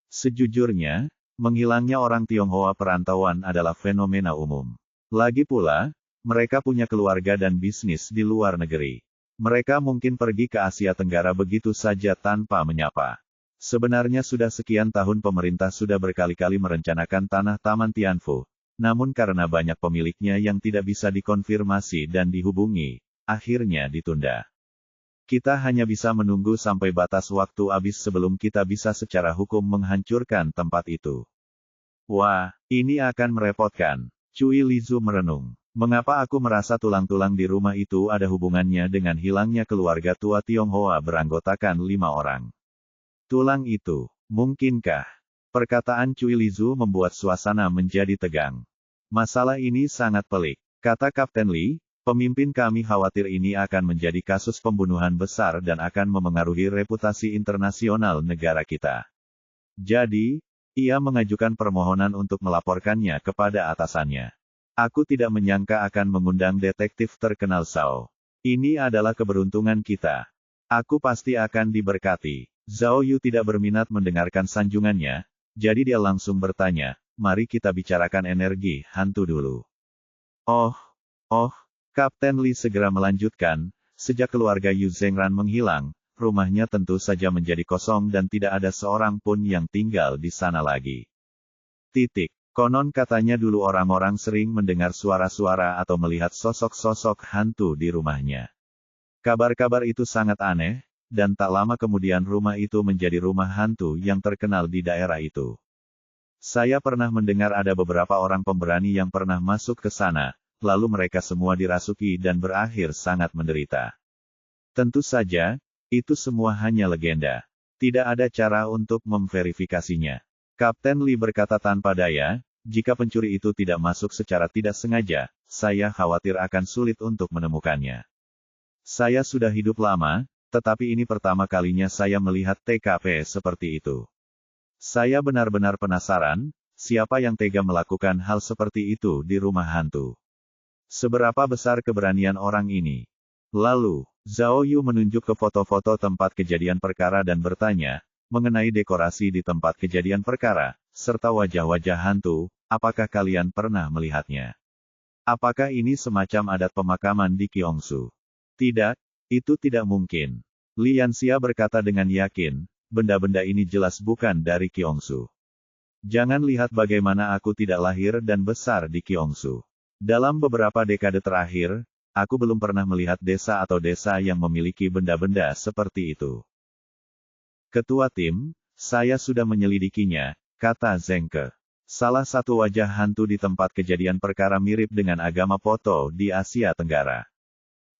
Sejujurnya, menghilangnya orang Tionghoa perantauan adalah fenomena umum. Lagi pula, mereka punya keluarga dan bisnis di luar negeri. Mereka mungkin pergi ke Asia Tenggara begitu saja tanpa menyapa. Sebenarnya sudah sekian tahun pemerintah sudah berkali-kali merencanakan tanah Taman Tianfu, namun karena banyak pemiliknya yang tidak bisa dikonfirmasi dan dihubungi, akhirnya ditunda. Kita hanya bisa menunggu sampai batas waktu habis sebelum kita bisa secara hukum menghancurkan tempat itu. Wah, ini akan merepotkan. Cui Lizu merenung. Mengapa aku merasa tulang-tulang di rumah itu ada hubungannya dengan hilangnya keluarga tua Tionghoa beranggotakan 5 orang? Tulang itu, mungkinkah? Perkataan Cui Lizu membuat suasana menjadi tegang. Masalah ini sangat pelik, kata Kapten Li, pemimpin kami khawatir ini akan menjadi kasus pembunuhan besar dan akan memengaruhi reputasi internasional negara kita. Jadi, ia mengajukan permohonan untuk melaporkannya kepada atasannya. Aku tidak menyangka akan mengundang detektif terkenal Zhao. Ini adalah keberuntungan kita. Aku pasti akan diberkati. Zhao Yu tidak berminat mendengarkan sanjungannya, jadi dia langsung bertanya, mari kita bicarakan energi hantu dulu. Oh, Kapten Li segera melanjutkan, sejak keluarga Yu Zhengran menghilang, rumahnya tentu saja menjadi kosong dan tidak ada seorang pun yang tinggal di sana lagi. Konon katanya dulu orang-orang sering mendengar suara-suara atau melihat sosok-sosok hantu di rumahnya. Kabar-kabar itu sangat aneh, dan tak lama kemudian rumah itu menjadi rumah hantu yang terkenal di daerah itu. Saya pernah mendengar ada beberapa orang pemberani yang pernah masuk ke sana, lalu mereka semua dirasuki dan berakhir sangat menderita. Tentu saja, itu semua hanya legenda. Tidak ada cara untuk memverifikasinya. Kapten Li berkata tanpa daya, jika pencuri itu tidak masuk secara tidak sengaja, saya khawatir akan sulit untuk menemukannya. Saya sudah hidup lama, tetapi ini pertama kalinya saya melihat TKP seperti itu. Saya benar-benar penasaran, siapa yang tega melakukan hal seperti itu di rumah hantu. Seberapa besar keberanian orang ini? Lalu, Zhao Yu menunjuk ke foto-foto tempat kejadian perkara dan bertanya, mengenai dekorasi di tempat kejadian perkara, serta wajah-wajah hantu, apakah kalian pernah melihatnya? Apakah ini semacam adat pemakaman di Gyeongsu? Tidak. Itu tidak mungkin. Li Yanxia berkata dengan yakin, benda-benda ini jelas bukan dari Gyeongsu. Jangan lihat bagaimana aku tidak lahir dan besar di Gyeongsu. Dalam beberapa dekade terakhir, aku belum pernah melihat desa atau desa yang memiliki benda-benda seperti itu. Ketua tim, saya sudah menyelidikinya, kata Zheng Ke. Salah satu wajah hantu di tempat kejadian perkara mirip dengan agama Poto di Asia Tenggara.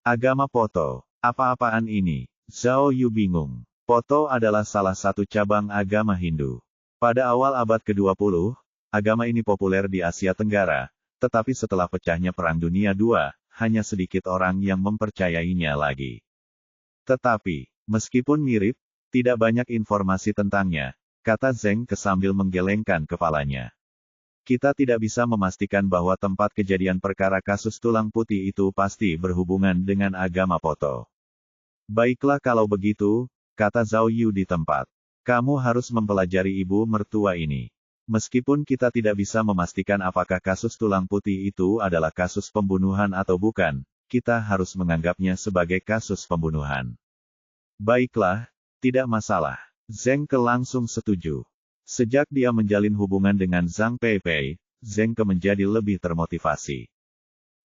Agama Poto. Apa-apaan ini? Zhao Yu bingung. Poto adalah salah satu cabang agama Hindu. Pada awal abad ke-20, agama ini populer di Asia Tenggara, tetapi setelah pecahnya Perang Dunia II, hanya sedikit orang yang mempercayainya lagi. Tetapi, meskipun mirip, tidak banyak informasi tentangnya, kata Zheng Ke sambil menggelengkan kepalanya. Kita tidak bisa memastikan bahwa tempat kejadian perkara kasus tulang putih itu pasti berhubungan dengan agama Poto. Baiklah kalau begitu, kata Zhao Yu di tempat. Kamu harus mempelajari ibu mertua ini. Meskipun kita tidak bisa memastikan apakah kasus tulang putih itu adalah kasus pembunuhan atau bukan, kita harus menganggapnya sebagai kasus pembunuhan. Baiklah, tidak masalah. Zheng Ke langsung setuju. Sejak dia menjalin hubungan dengan Zhang Peipei, Zheng Ke menjadi lebih termotivasi.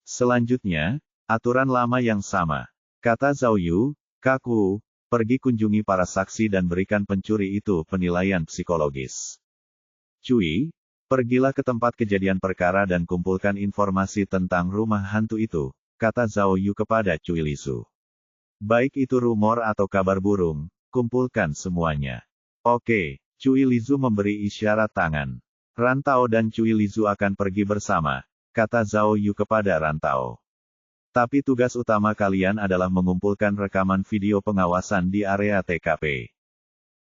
Selanjutnya, aturan lama yang sama. Kata Zhao Yu, Kaku, pergi kunjungi para saksi dan berikan pencuri itu penilaian psikologis. Cui, pergilah ke tempat kejadian perkara dan kumpulkan informasi tentang rumah hantu itu, kata Zhao Yu kepada Cui Lisu. Baik itu rumor atau kabar burung, kumpulkan semuanya. Oke. Cui Lisu memberi isyarat tangan. Rantao dan Cui Lisu akan pergi bersama, kata Zhao Yu kepada Rantao. Tapi tugas utama kalian adalah mengumpulkan rekaman video pengawasan di area TKP.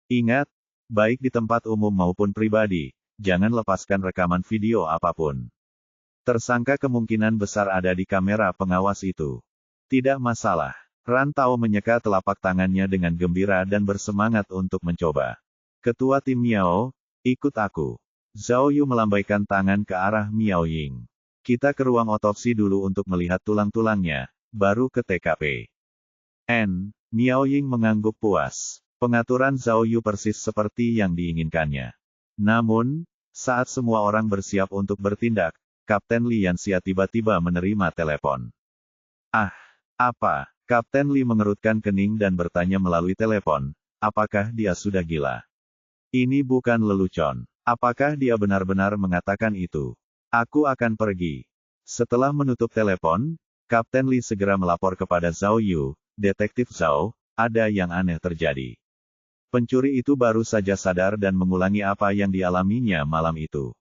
Ingat, baik di tempat umum maupun pribadi, jangan lepaskan rekaman video apapun. Tersangka kemungkinan besar ada di kamera pengawas itu. Tidak masalah. Rantao menyeka telapak tangannya dengan gembira dan bersemangat untuk mencoba. Ketua tim Miao, ikut aku. Zhao Yu melambaikan tangan ke arah Miao Ying. Kita ke ruang otopsi dulu untuk melihat tulang-tulangnya, baru ke TKP. Miao Ying mengangguk puas. Pengaturan Zhao Yu persis seperti yang diinginkannya. Namun, saat semua orang bersiap untuk bertindak, Kapten Li Yanxia tiba-tiba menerima telepon. Apa? Kapten Li mengerutkan kening dan bertanya melalui telepon, apakah dia sudah gila? Ini bukan lelucon. Apakah dia benar-benar mengatakan itu? Aku akan pergi. Setelah menutup telepon, Kapten Li segera melapor kepada Zhao Yu, Detektif Zhao, ada yang aneh terjadi. Pencuri itu baru saja sadar dan mengulangi apa yang dialaminya malam itu.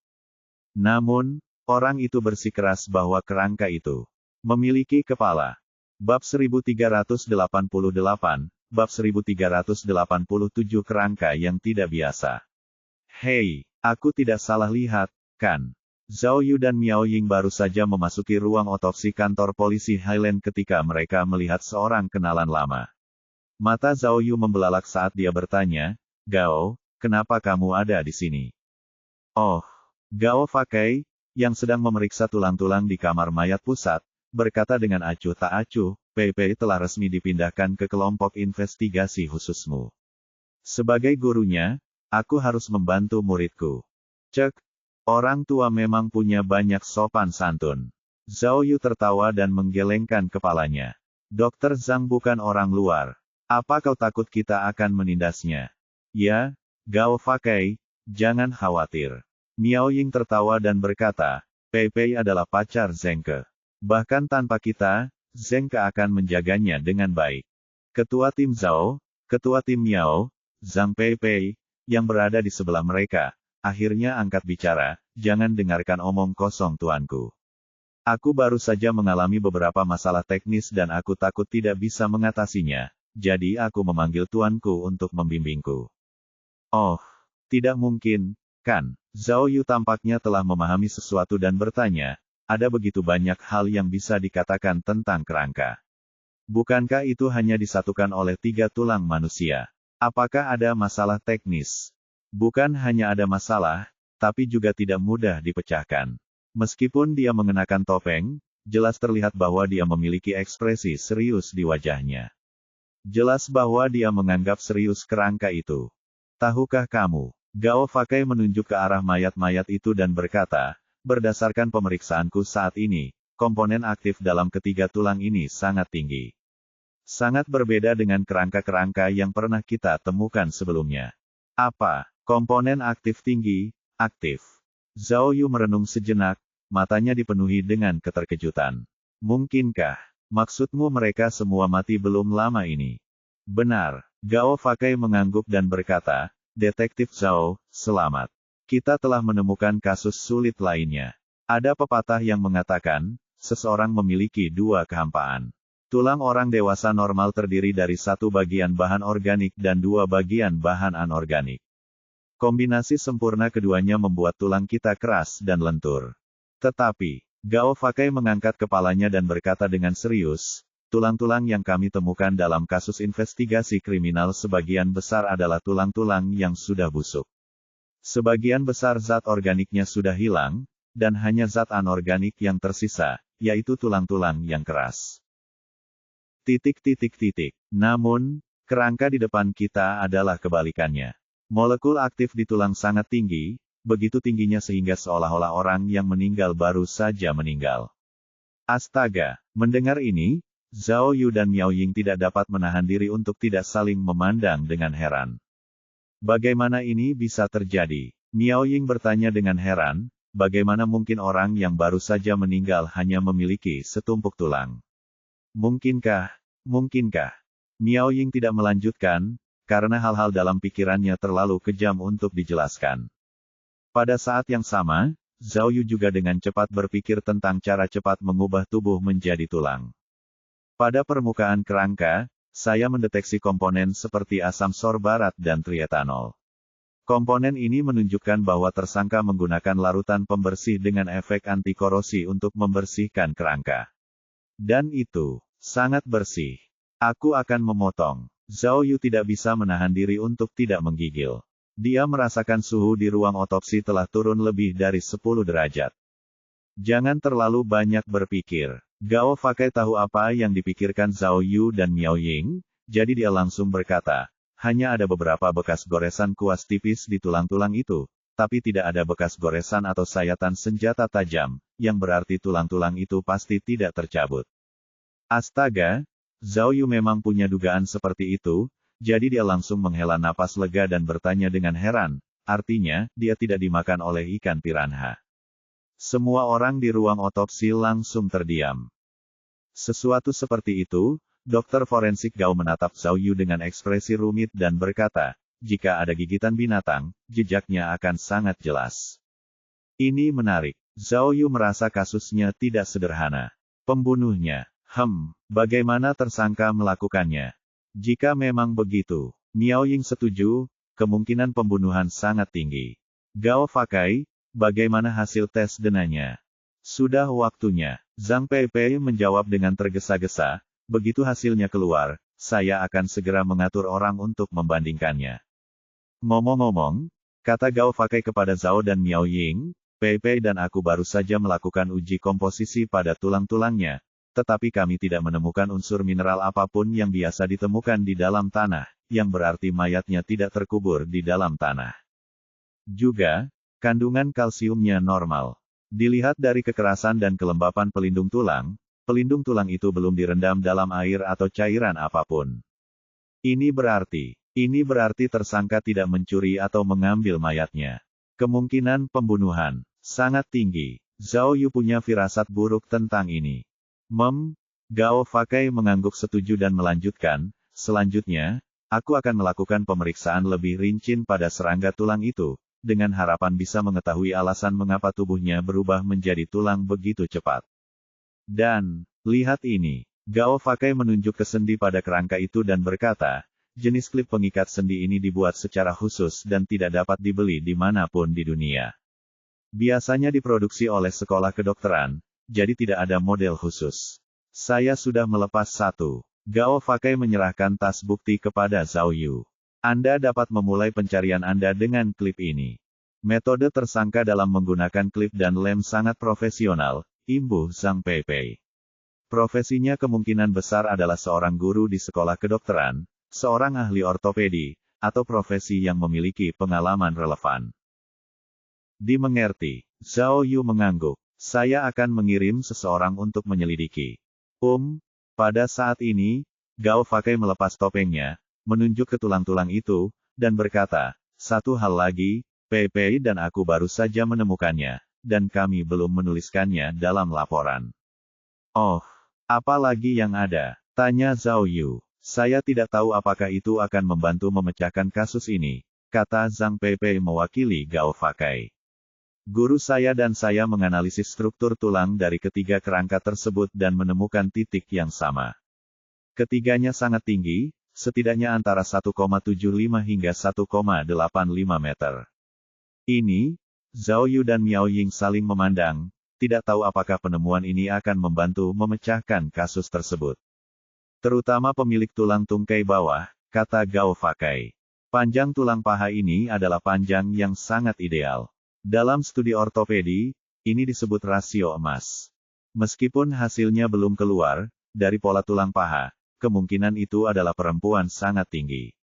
Namun, orang itu bersikeras bahwa kerangka itu memiliki kepala. Bab 1388, Bab 1387 kerangka yang tidak biasa. Hei, aku tidak salah lihat, kan? Zhao Yu dan Miao Ying baru saja memasuki ruang otopsi kantor polisi Highland ketika mereka melihat seorang kenalan lama. Mata Zhao Yu membelalak saat dia bertanya, Gao, kenapa kamu ada di sini? Oh, Gao Fakai, yang sedang memeriksa tulang-tulang di kamar mayat pusat, berkata dengan acuh tak acuh, Peipei telah resmi dipindahkan ke kelompok investigasi khususmu. Sebagai gurunya, aku harus membantu muridku. Cek, orang tua memang punya banyak sopan santun. Zhao Yu tertawa dan menggelengkan kepalanya. Dokter Zhang bukan orang luar. Apa kau takut kita akan menindasnya? Ya, Gao Fakai, jangan khawatir. Miao Ying tertawa dan berkata, Peipei adalah pacar Zheng Ke. Bahkan tanpa kita, Zheng Ke akan menjaganya dengan baik. Ketua tim Zhao, ketua tim Miao, Zhang Peipei, yang berada di sebelah mereka, akhirnya angkat bicara, jangan dengarkan omong kosong tuanku. Aku baru saja mengalami beberapa masalah teknis dan aku takut tidak bisa mengatasinya, jadi aku memanggil tuanku untuk membimbingku. Oh, tidak mungkin, kan? Zhao Yu tampaknya telah memahami sesuatu dan bertanya, ada begitu banyak hal yang bisa dikatakan tentang kerangka. Bukankah itu hanya disatukan oleh 3 tulang manusia? Apakah ada masalah teknis? Bukan hanya ada masalah, tapi juga tidak mudah dipecahkan. Meskipun dia mengenakan topeng, jelas terlihat bahwa dia memiliki ekspresi serius di wajahnya. Jelas bahwa dia menganggap serius kerangka itu. Tahukah kamu? Gao Fakai menunjuk ke arah mayat-mayat itu dan berkata, berdasarkan pemeriksaanku saat ini, komponen aktif dalam ketiga tulang ini sangat tinggi. Sangat berbeda dengan kerangka-kerangka yang pernah kita temukan sebelumnya. Apa? Komponen aktif tinggi, aktif. Zhao Yu merenung sejenak, matanya dipenuhi dengan keterkejutan. Mungkinkah, maksudmu mereka semua mati belum lama ini? Benar. Gao Fakai mengangguk dan berkata, Detektif Zhao, selamat. Kita telah menemukan kasus sulit lainnya. Ada pepatah yang mengatakan, seseorang memiliki 2 kehampaan. Tulang orang dewasa normal terdiri dari 1 bagian bahan organik dan 2 bagian bahan anorganik. Kombinasi sempurna keduanya membuat tulang kita keras dan lentur. Tetapi, Gao Fakai mengangkat kepalanya dan berkata dengan serius, tulang-tulang yang kami temukan dalam kasus investigasi kriminal sebagian besar adalah tulang-tulang yang sudah busuk. Sebagian besar zat organiknya sudah hilang, dan hanya zat anorganik yang tersisa, yaitu tulang-tulang yang keras. Namun, kerangka di depan kita adalah kebalikannya. Molekul aktif di tulang sangat tinggi, begitu tingginya sehingga seolah-olah orang yang meninggal baru saja meninggal. Astaga, mendengar ini, Zhao Yu dan Miao Ying tidak dapat menahan diri untuk tidak saling memandang dengan heran. Bagaimana ini bisa terjadi? Miao Ying bertanya dengan heran, bagaimana mungkin orang yang baru saja meninggal hanya memiliki setumpuk tulang? Mungkinkah? Miao Ying tidak melanjutkan, karena hal-hal dalam pikirannya terlalu kejam untuk dijelaskan. Pada saat yang sama, Zhao Yu juga dengan cepat berpikir tentang cara cepat mengubah tubuh menjadi tulang. Pada permukaan kerangka, saya mendeteksi komponen seperti asam sorbarat dan trietanol. Komponen ini menunjukkan bahwa tersangka menggunakan larutan pembersih dengan efek anti-korosi untuk membersihkan kerangka. Dan itu sangat bersih. Aku akan memotong. Zhao Yu tidak bisa menahan diri untuk tidak menggigil. Dia merasakan suhu di ruang otopsi telah turun lebih dari 10 derajat. Jangan terlalu banyak berpikir. Gao Fakai tahu apa yang dipikirkan Zhao Yu dan Miao Ying, jadi dia langsung berkata, hanya ada beberapa bekas goresan kuas tipis di tulang-tulang itu, tapi tidak ada bekas goresan atau sayatan senjata tajam, yang berarti tulang-tulang itu pasti tidak tercabut. Astaga! Zhao Yu memang punya dugaan seperti itu, jadi dia langsung menghela napas lega dan bertanya dengan heran, artinya, dia tidak dimakan oleh ikan piranha. Semua orang di ruang otopsi langsung terdiam. Sesuatu seperti itu, dokter forensik Gao menatap Zhao Yu dengan ekspresi rumit dan berkata, jika ada gigitan binatang, jejaknya akan sangat jelas. Ini menarik. Zhao Yu merasa kasusnya tidak sederhana. Pembunuhnya. Bagaimana tersangka melakukannya? Jika memang begitu, Miao Ying setuju, kemungkinan pembunuhan sangat tinggi. Gao Fakai, bagaimana hasil tes DNA? Sudah waktunya. Zhang Peipei menjawab dengan tergesa-gesa, begitu hasilnya keluar, saya akan segera mengatur orang untuk membandingkannya. Ngomong-ngomong, kata Gao Fakai kepada Zhao dan Miao Ying, Peipei dan aku baru saja melakukan uji komposisi pada tulang-tulangnya, tetapi kami tidak menemukan unsur mineral apapun yang biasa ditemukan di dalam tanah, yang berarti mayatnya tidak terkubur di dalam tanah. Juga, kandungan kalsiumnya normal. Dilihat dari kekerasan dan kelembapan pelindung tulang itu belum direndam dalam air atau cairan apapun. Ini berarti tersangka tidak mencuri atau mengambil mayatnya. Kemungkinan pembunuhan sangat tinggi. Zhao Yu punya firasat buruk tentang ini. Gao Fakai mengangguk setuju dan melanjutkan, selanjutnya, aku akan melakukan pemeriksaan lebih rinci pada serangga tulang itu, dengan harapan bisa mengetahui alasan mengapa tubuhnya berubah menjadi tulang begitu cepat. Dan, lihat ini, Gao Fakai menunjuk ke sendi pada kerangka itu dan berkata, jenis klip pengikat sendi ini dibuat secara khusus dan tidak dapat dibeli dimanapun di dunia. Biasanya diproduksi oleh sekolah kedokteran, jadi tidak ada model khusus. Saya sudah melepas satu. Gao Fakai menyerahkan tas bukti kepada Zhao Yu. Anda dapat memulai pencarian Anda dengan klip ini. Metode tersangka dalam menggunakan klip dan lem sangat profesional, imbuh Zhang Peipei. Profesinya kemungkinan besar adalah seorang guru di sekolah kedokteran, seorang ahli ortopedi, atau profesi yang memiliki pengalaman relevan. Dimengerti. Zhao Yu mengangguk. Saya akan mengirim seseorang untuk menyelidiki. Pada saat ini, Gao Fakai melepas topengnya, menunjuk ke tulang-tulang itu, dan berkata, satu hal lagi, Peipei dan aku baru saja menemukannya, dan kami belum menuliskannya dalam laporan. Oh, apa lagi yang ada? Tanya Zhao Yu. Saya tidak tahu apakah itu akan membantu memecahkan kasus ini, kata Zhang Peipei mewakili Gao Fakai. Guru saya dan saya menganalisis struktur tulang dari ketiga kerangka tersebut dan menemukan titik yang sama. Ketiganya sangat tinggi, setidaknya antara 1,75 hingga 1,85 meter. Ini, Zhao Yu dan Miao Ying saling memandang, tidak tahu apakah penemuan ini akan membantu memecahkan kasus tersebut. Terutama pemilik tulang tungkai bawah, kata Gao Fakai. Panjang tulang paha ini adalah panjang yang sangat ideal. Dalam studi ortopedi, ini disebut rasio emas. Meskipun hasilnya belum keluar, dari pola tulang paha, kemungkinan itu adalah perempuan sangat tinggi.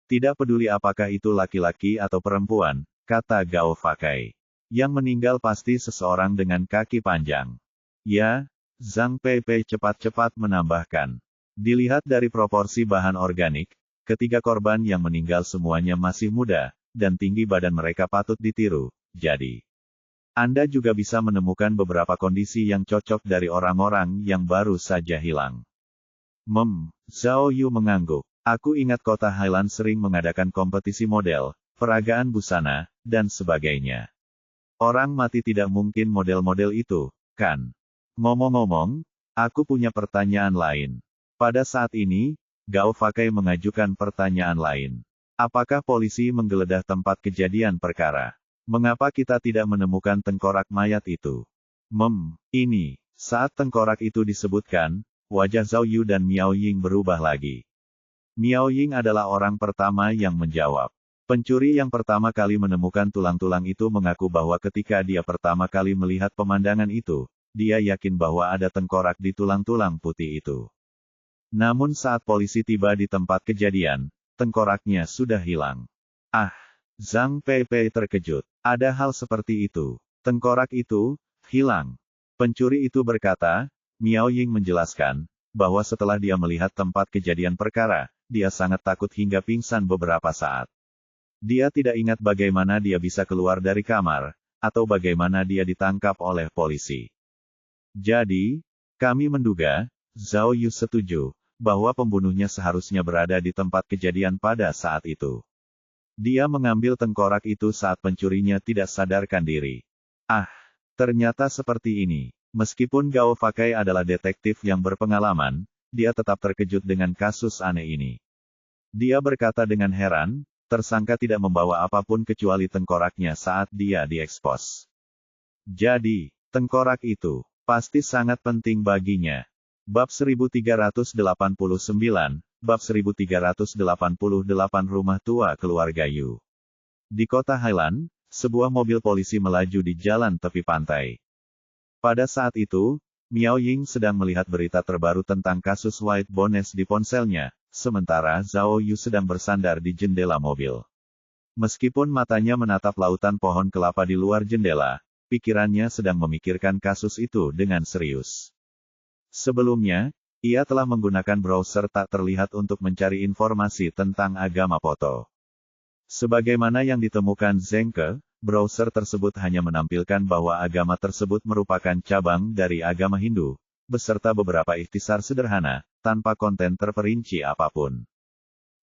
Tidak peduli apakah itu laki-laki atau perempuan, kata Gao Fakai. Yang meninggal pasti seseorang dengan kaki panjang. Ya, Zhang Peipei cepat-cepat menambahkan. Dilihat dari proporsi bahan organik, ketiga korban yang meninggal semuanya masih muda, dan tinggi badan mereka patut ditiru. Jadi, Anda juga bisa menemukan beberapa kondisi yang cocok dari orang-orang yang baru saja hilang. Zhao Yu mengangguk. Aku ingat kota Hailan sering mengadakan kompetisi model, peragaan busana, dan sebagainya. Orang mati tidak mungkin model-model itu, kan? Ngomong-ngomong, aku punya pertanyaan lain. Pada saat ini, Gao Fakai mengajukan pertanyaan lain. Apakah polisi menggeledah tempat kejadian perkara? Mengapa kita tidak menemukan tengkorak mayat itu? Ini. Saat tengkorak itu disebutkan, wajah Zhao Yu dan Miao Ying berubah lagi. Miao Ying adalah orang pertama yang menjawab. Pencuri yang pertama kali menemukan tulang-tulang itu mengaku bahwa ketika dia pertama kali melihat pemandangan itu, dia yakin bahwa ada tengkorak di tulang-tulang putih itu. Namun saat polisi tiba di tempat kejadian, tengkoraknya sudah hilang. Zhang Peipei terkejut. Ada hal seperti itu. Tengkorak itu hilang. Pencuri itu berkata, Miao Ying menjelaskan, bahwa setelah dia melihat tempat kejadian perkara, dia sangat takut hingga pingsan beberapa saat. Dia tidak ingat bagaimana dia bisa keluar dari kamar, atau bagaimana dia ditangkap oleh polisi. Jadi, kami menduga, Zhao Yu setuju, bahwa pembunuhnya seharusnya berada di tempat kejadian pada saat itu. Dia mengambil tengkorak itu saat pencurinya tidak sadarkan diri. Ternyata seperti ini. Meskipun Gao Fakai adalah detektif yang berpengalaman, dia tetap terkejut dengan kasus aneh ini. Dia berkata dengan heran, tersangka tidak membawa apapun kecuali tengkoraknya saat dia diekspos. Jadi, tengkorak itu pasti sangat penting baginya. Bab 1389, Bab 1388 Rumah Tua Keluarga Yu. Di kota Hailan, sebuah mobil polisi melaju di jalan tepi pantai. Pada saat itu, Miao Ying sedang melihat berita terbaru tentang kasus White Bones di ponselnya, sementara Zhao Yu sedang bersandar di jendela mobil. Meskipun matanya menatap lautan pohon kelapa di luar jendela, pikirannya sedang memikirkan kasus itu dengan serius. Sebelumnya, ia telah menggunakan browser tak terlihat untuk mencari informasi tentang agama Poto. Sebagaimana yang ditemukan Zhengke, browser tersebut hanya menampilkan bahwa agama tersebut merupakan cabang dari agama Hindu, beserta beberapa ikhtisar sederhana, tanpa konten terperinci apapun.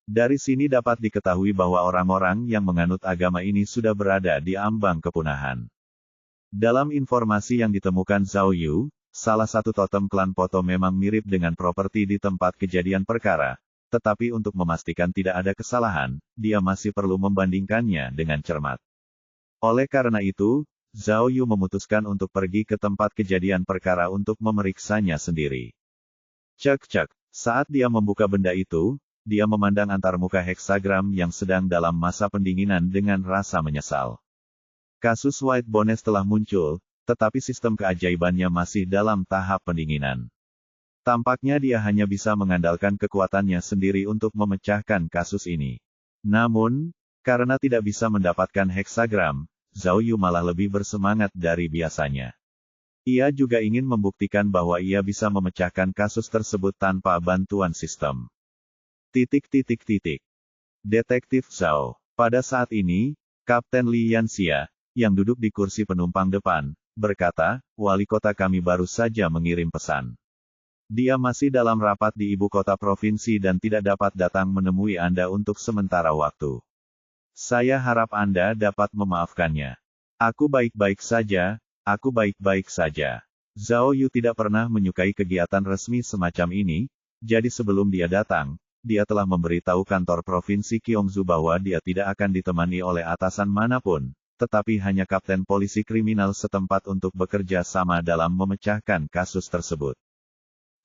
Dari sini dapat diketahui bahwa orang-orang yang menganut agama ini sudah berada di ambang kepunahan. Dalam informasi yang ditemukan Zhao Yu, salah satu totem klan Poto memang mirip dengan properti di tempat kejadian perkara, tetapi untuk memastikan tidak ada kesalahan, dia masih perlu membandingkannya dengan cermat. Oleh karena itu, Zhao Yu memutuskan untuk pergi ke tempat kejadian perkara untuk memeriksanya sendiri. Cek. Saat dia membuka benda itu, dia memandang antarmuka heksagram yang sedang dalam masa pendinginan dengan rasa menyesal. Kasus White Bones telah muncul, tetapi sistem keajaibannya masih dalam tahap pendinginan. Tampaknya dia hanya bisa mengandalkan kekuatannya sendiri untuk memecahkan kasus ini. Namun, karena tidak bisa mendapatkan heksagram, Zhao Yu malah lebih bersemangat dari biasanya. Ia juga ingin membuktikan bahwa ia bisa memecahkan kasus tersebut tanpa bantuan sistem. Detektif Zhao. Pada saat ini, Kapten Li Yanxia, yang duduk di kursi penumpang depan, berkata, wali kota kami baru saja mengirim pesan. Dia masih dalam rapat di ibu kota provinsi dan tidak dapat datang menemui Anda untuk sementara waktu. Saya harap Anda dapat memaafkannya. Aku baik-baik saja. Zhao Yu tidak pernah menyukai kegiatan resmi semacam ini, jadi sebelum dia datang, dia telah memberitahu kantor provinsi Gyeongsu bahwa dia tidak akan ditemani oleh atasan manapun, tetapi hanya kapten polisi kriminal setempat untuk bekerja sama dalam memecahkan kasus tersebut.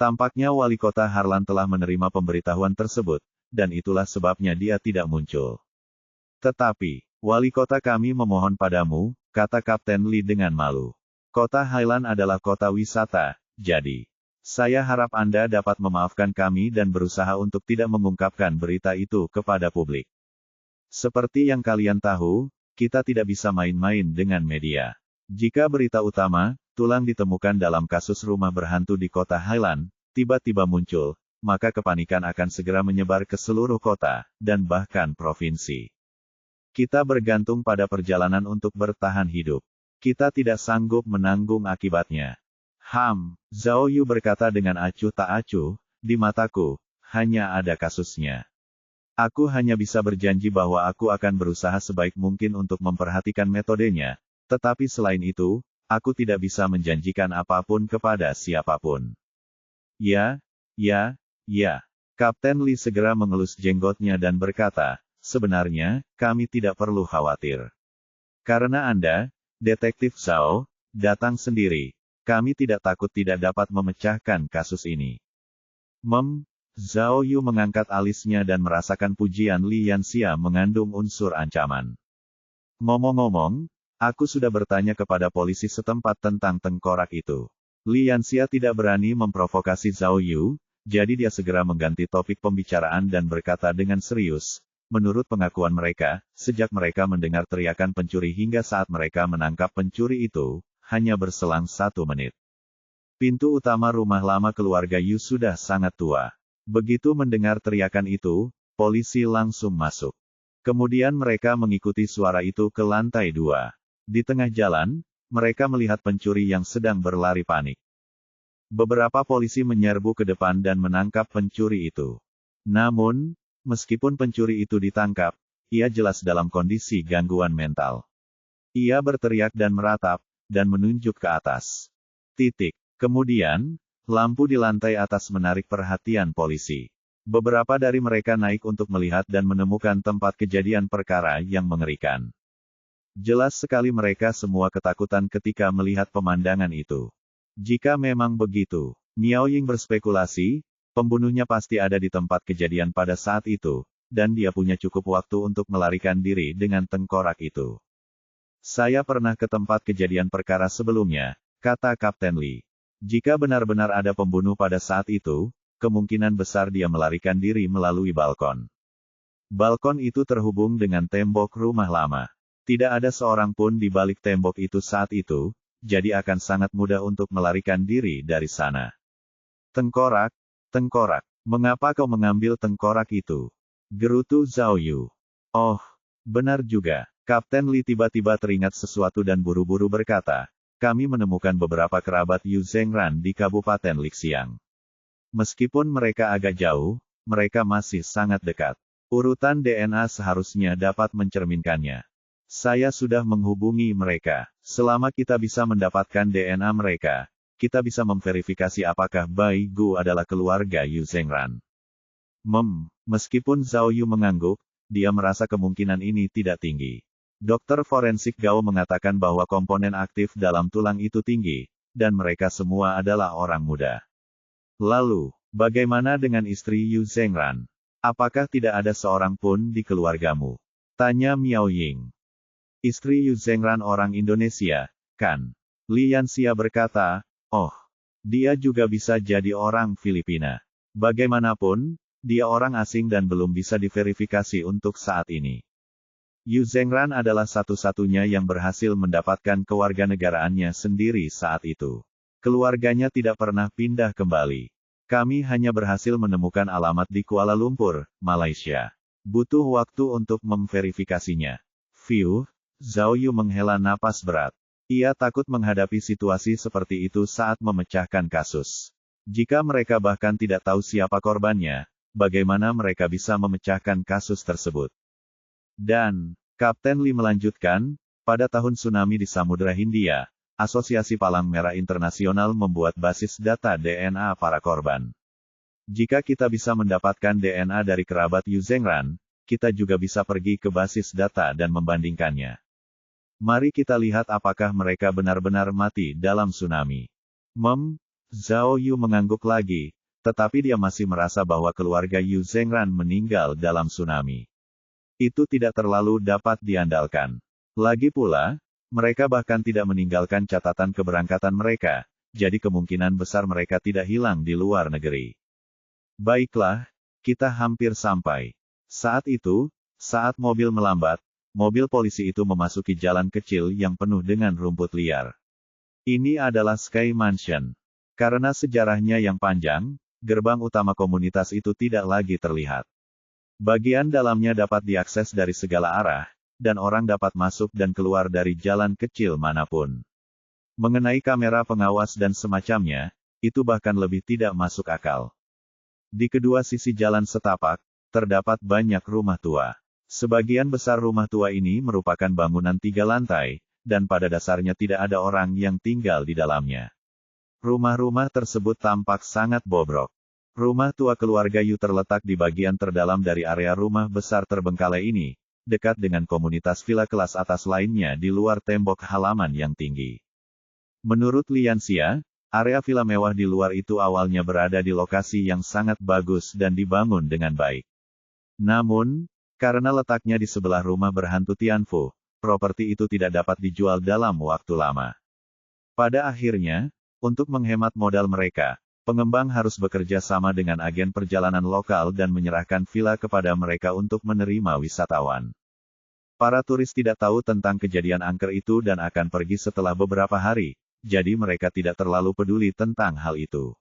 Tampaknya wali kota Harlan telah menerima pemberitahuan tersebut, dan itulah sebabnya dia tidak muncul. Tetapi, wali kota kami memohon padamu, kata Kapten Lee dengan malu. Kota Highland adalah kota wisata, jadi saya harap Anda dapat memaafkan kami dan berusaha untuk tidak mengungkapkan berita itu kepada publik. Seperti yang kalian tahu, kita tidak bisa main-main dengan media. Jika berita utama, tulang ditemukan dalam kasus rumah berhantu di kota Highland, tiba-tiba muncul, maka kepanikan akan segera menyebar ke seluruh kota, dan bahkan provinsi. Kita bergantung pada perjalanan untuk bertahan hidup. Kita tidak sanggup menanggung akibatnya. Zhao Yu berkata dengan acuh tak acuh, di mataku, hanya ada kasusnya. Aku hanya bisa berjanji bahwa aku akan berusaha sebaik mungkin untuk memperhatikan metodenya, tetapi selain itu, aku tidak bisa menjanjikan apapun kepada siapapun. Ya. Kapten Lee segera mengelus jenggotnya dan berkata, sebenarnya, kami tidak perlu khawatir. Karena Anda, Detektif Zhao, datang sendiri. Kami tidak takut tidak dapat memecahkan kasus ini. Zhao Yu mengangkat alisnya dan merasakan pujian Li Yanxia mengandung unsur ancaman. Ngomong-ngomong, aku sudah bertanya kepada polisi setempat tentang tengkorak itu. Li Yanxia tidak berani memprovokasi Zhao Yu, jadi dia segera mengganti topik pembicaraan dan berkata dengan serius, menurut pengakuan mereka, sejak mereka mendengar teriakan pencuri hingga saat mereka menangkap pencuri itu, hanya berselang 1 menit. Pintu utama rumah lama keluarga Yu sudah sangat tua. Begitu mendengar teriakan itu, polisi langsung masuk. Kemudian mereka mengikuti suara itu ke lantai 2. Di tengah jalan, mereka melihat pencuri yang sedang berlari panik. Beberapa polisi menyerbu ke depan dan menangkap pencuri itu. Namun, meskipun pencuri itu ditangkap, ia jelas dalam kondisi gangguan mental. Ia berteriak dan meratap, dan menunjuk ke atas. Kemudian, lampu di lantai atas menarik perhatian polisi. Beberapa dari mereka naik untuk melihat dan menemukan tempat kejadian perkara yang mengerikan. Jelas sekali mereka semua ketakutan ketika melihat pemandangan itu. Jika memang begitu, Miao Ying berspekulasi, pembunuhnya pasti ada di tempat kejadian pada saat itu, dan dia punya cukup waktu untuk melarikan diri dengan tengkorak itu. Saya pernah ke tempat kejadian perkara sebelumnya, kata Kapten Lee. Jika benar-benar ada pembunuh pada saat itu, kemungkinan besar dia melarikan diri melalui balkon. Balkon itu terhubung dengan tembok rumah lama. Tidak ada seorang pun di balik tembok itu saat itu, jadi akan sangat mudah untuk melarikan diri dari sana. Tengkorak, mengapa kau mengambil tengkorak itu? Gerutu Zhao Yu. Oh, benar juga. Kapten Lee tiba-tiba teringat sesuatu dan buru-buru berkata, kami menemukan beberapa kerabat Yu Zhengran di Kabupaten Lixiang. Meskipun mereka agak jauh, mereka masih sangat dekat. Urutan DNA seharusnya dapat mencerminkannya. Saya sudah menghubungi mereka. Selama kita bisa mendapatkan DNA mereka, kita bisa memverifikasi apakah Bai Gu adalah keluarga Yu Zhengran. Meskipun Zhao Yu mengangguk, dia merasa kemungkinan ini tidak tinggi. Dokter forensik Gao mengatakan bahwa komponen aktif dalam tulang itu tinggi, dan mereka semua adalah orang muda. Lalu, bagaimana dengan istri Yu Zhengran? Apakah tidak ada seorang pun di keluargamu? Tanya Miao Ying. Istri Yu Zhengran orang Indonesia, kan? Li Yanxia berkata, oh, dia juga bisa jadi orang Filipina. Bagaimanapun, dia orang asing dan belum bisa diverifikasi untuk saat ini. Yu Zhengran adalah satu-satunya yang berhasil mendapatkan kewarganegaraannya sendiri saat itu. Keluarganya tidak pernah pindah kembali. Kami hanya berhasil menemukan alamat di Kuala Lumpur, Malaysia. Butuh waktu untuk memverifikasinya. Zhao Yu menghela napas berat. Ia takut menghadapi situasi seperti itu saat memecahkan kasus. Jika mereka bahkan tidak tahu siapa korbannya, bagaimana mereka bisa memecahkan kasus tersebut? Dan, Kapten Lee melanjutkan, pada tahun tsunami di Samudra Hindia, Asosiasi Palang Merah Internasional membuat basis data DNA para korban. Jika kita bisa mendapatkan DNA dari kerabat Yu Zhengran, kita juga bisa pergi ke basis data dan membandingkannya. Mari kita lihat apakah mereka benar-benar mati dalam tsunami. Zhao Yu mengangguk lagi, tetapi dia masih merasa bahwa keluarga Yu Zhengran meninggal dalam tsunami. Itu tidak terlalu dapat diandalkan. Lagi pula, mereka bahkan tidak meninggalkan catatan keberangkatan mereka, jadi kemungkinan besar mereka tidak hilang di luar negeri. Baiklah, kita hampir sampai. Saat itu, saat mobil melambat, mobil polisi itu memasuki jalan kecil yang penuh dengan rumput liar. Ini adalah Sky Mansion. Karena sejarahnya yang panjang, gerbang utama komunitas itu tidak lagi terlihat. Bagian dalamnya dapat diakses dari segala arah, dan orang dapat masuk dan keluar dari jalan kecil manapun. Mengenai kamera pengawas dan semacamnya, itu bahkan lebih tidak masuk akal. Di kedua sisi jalan setapak, terdapat banyak rumah tua. Sebagian besar rumah tua ini merupakan bangunan 3 lantai, dan pada dasarnya tidak ada orang yang tinggal di dalamnya. Rumah-rumah tersebut tampak sangat bobrok. Rumah tua keluarga Yu terletak di bagian terdalam dari area rumah besar terbengkalai ini, dekat dengan komunitas villa kelas atas lainnya di luar tembok halaman yang tinggi. Menurut Lian Xia, area villa mewah di luar itu awalnya berada di lokasi yang sangat bagus dan dibangun dengan baik. Namun, karena letaknya di sebelah rumah berhantu Tianfu, properti itu tidak dapat dijual dalam waktu lama. Pada akhirnya, untuk menghemat modal mereka, pengembang harus bekerja sama dengan agen perjalanan lokal dan menyerahkan villa kepada mereka untuk menerima wisatawan. Para turis tidak tahu tentang kejadian angker itu dan akan pergi setelah beberapa hari, jadi mereka tidak terlalu peduli tentang hal itu.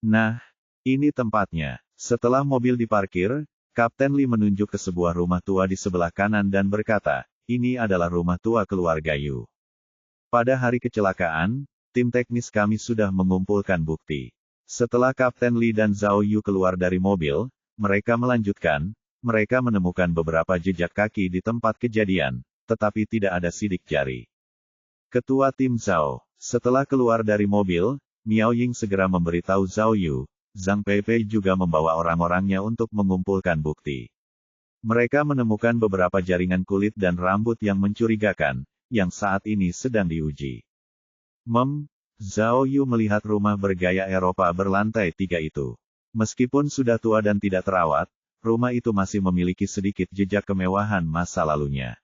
Nah, ini tempatnya. Setelah mobil diparkir, Kapten Li menunjuk ke sebuah rumah tua di sebelah kanan dan berkata, ini adalah rumah tua keluarga Yu. Pada hari kecelakaan, tim teknis kami sudah mengumpulkan bukti. Setelah Kapten Li dan Zhao Yu keluar dari mobil, mereka melanjutkan, mereka menemukan beberapa jejak kaki di tempat kejadian, tetapi tidak ada sidik jari. Ketua tim Zhao, setelah keluar dari mobil, Miao Ying segera memberitahu Zhao Yu, Zhang Peipei juga membawa orang-orangnya untuk mengumpulkan bukti. Mereka menemukan beberapa jaringan kulit dan rambut yang mencurigakan, yang saat ini sedang diuji. Zhao Yu melihat rumah bergaya Eropa berlantai 3 itu. Meskipun sudah tua dan tidak terawat, rumah itu masih memiliki sedikit jejak kemewahan masa lalunya.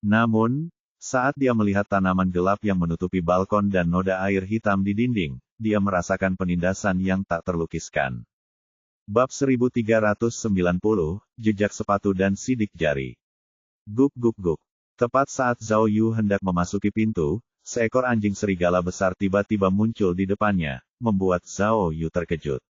Namun, saat dia melihat tanaman gelap yang menutupi balkon dan noda air hitam di dinding, dia merasakan penindasan yang tak terlukiskan. Bab 1390, Jejak Sepatu dan Sidik Jari. Guk guk guk. Tepat saat Zhao Yu hendak memasuki pintu, seekor anjing serigala besar tiba-tiba muncul di depannya, membuat Zhao Yu terkejut.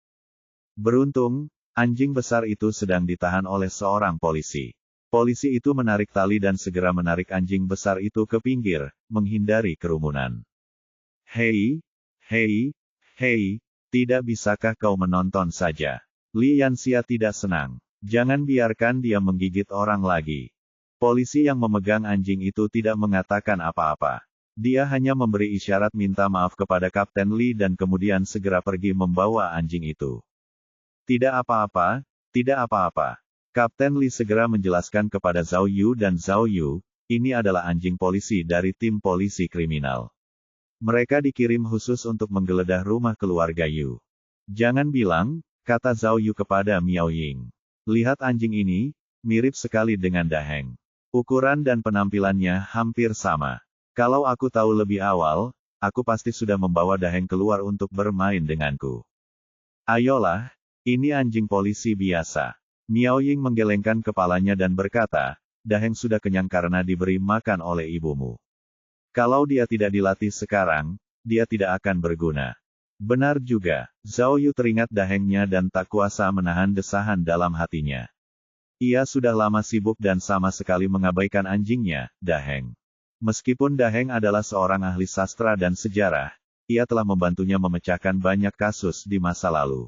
Beruntung, anjing besar itu sedang ditahan oleh seorang polisi. Polisi itu menarik tali dan segera menarik anjing besar itu ke pinggir, menghindari kerumunan. Hei, tidak bisakah kau menonton saja? Li Yanxia tidak senang. Jangan biarkan dia menggigit orang lagi. Polisi yang memegang anjing itu tidak mengatakan apa-apa. Dia hanya memberi isyarat minta maaf kepada Kapten Li dan kemudian segera pergi membawa anjing itu. Tidak apa-apa, tidak apa-apa. Kapten Li segera menjelaskan kepada Zhao Yu dan Zhao Yu, ini adalah anjing polisi dari tim polisi kriminal. Mereka dikirim khusus untuk menggeledah rumah keluarga Yu. Jangan bilang, kata Zhao Yu kepada Miao Ying. Lihat anjing ini, mirip sekali dengan Daheng. Ukuran dan penampilannya hampir sama. Kalau aku tahu lebih awal, aku pasti sudah membawa Daheng keluar untuk bermain denganku. Ayolah, ini anjing polisi biasa. Miao Ying menggelengkan kepalanya dan berkata, Daheng sudah kenyang karena diberi makan oleh ibumu. Kalau dia tidak dilatih sekarang, dia tidak akan berguna. Benar juga, Zhao Yu teringat Dahengnya dan tak kuasa menahan desahan dalam hatinya. Ia sudah lama sibuk dan sama sekali mengabaikan anjingnya, Daheng. Meskipun Daheng adalah seorang ahli sastra dan sejarah, ia telah membantunya memecahkan banyak kasus di masa lalu.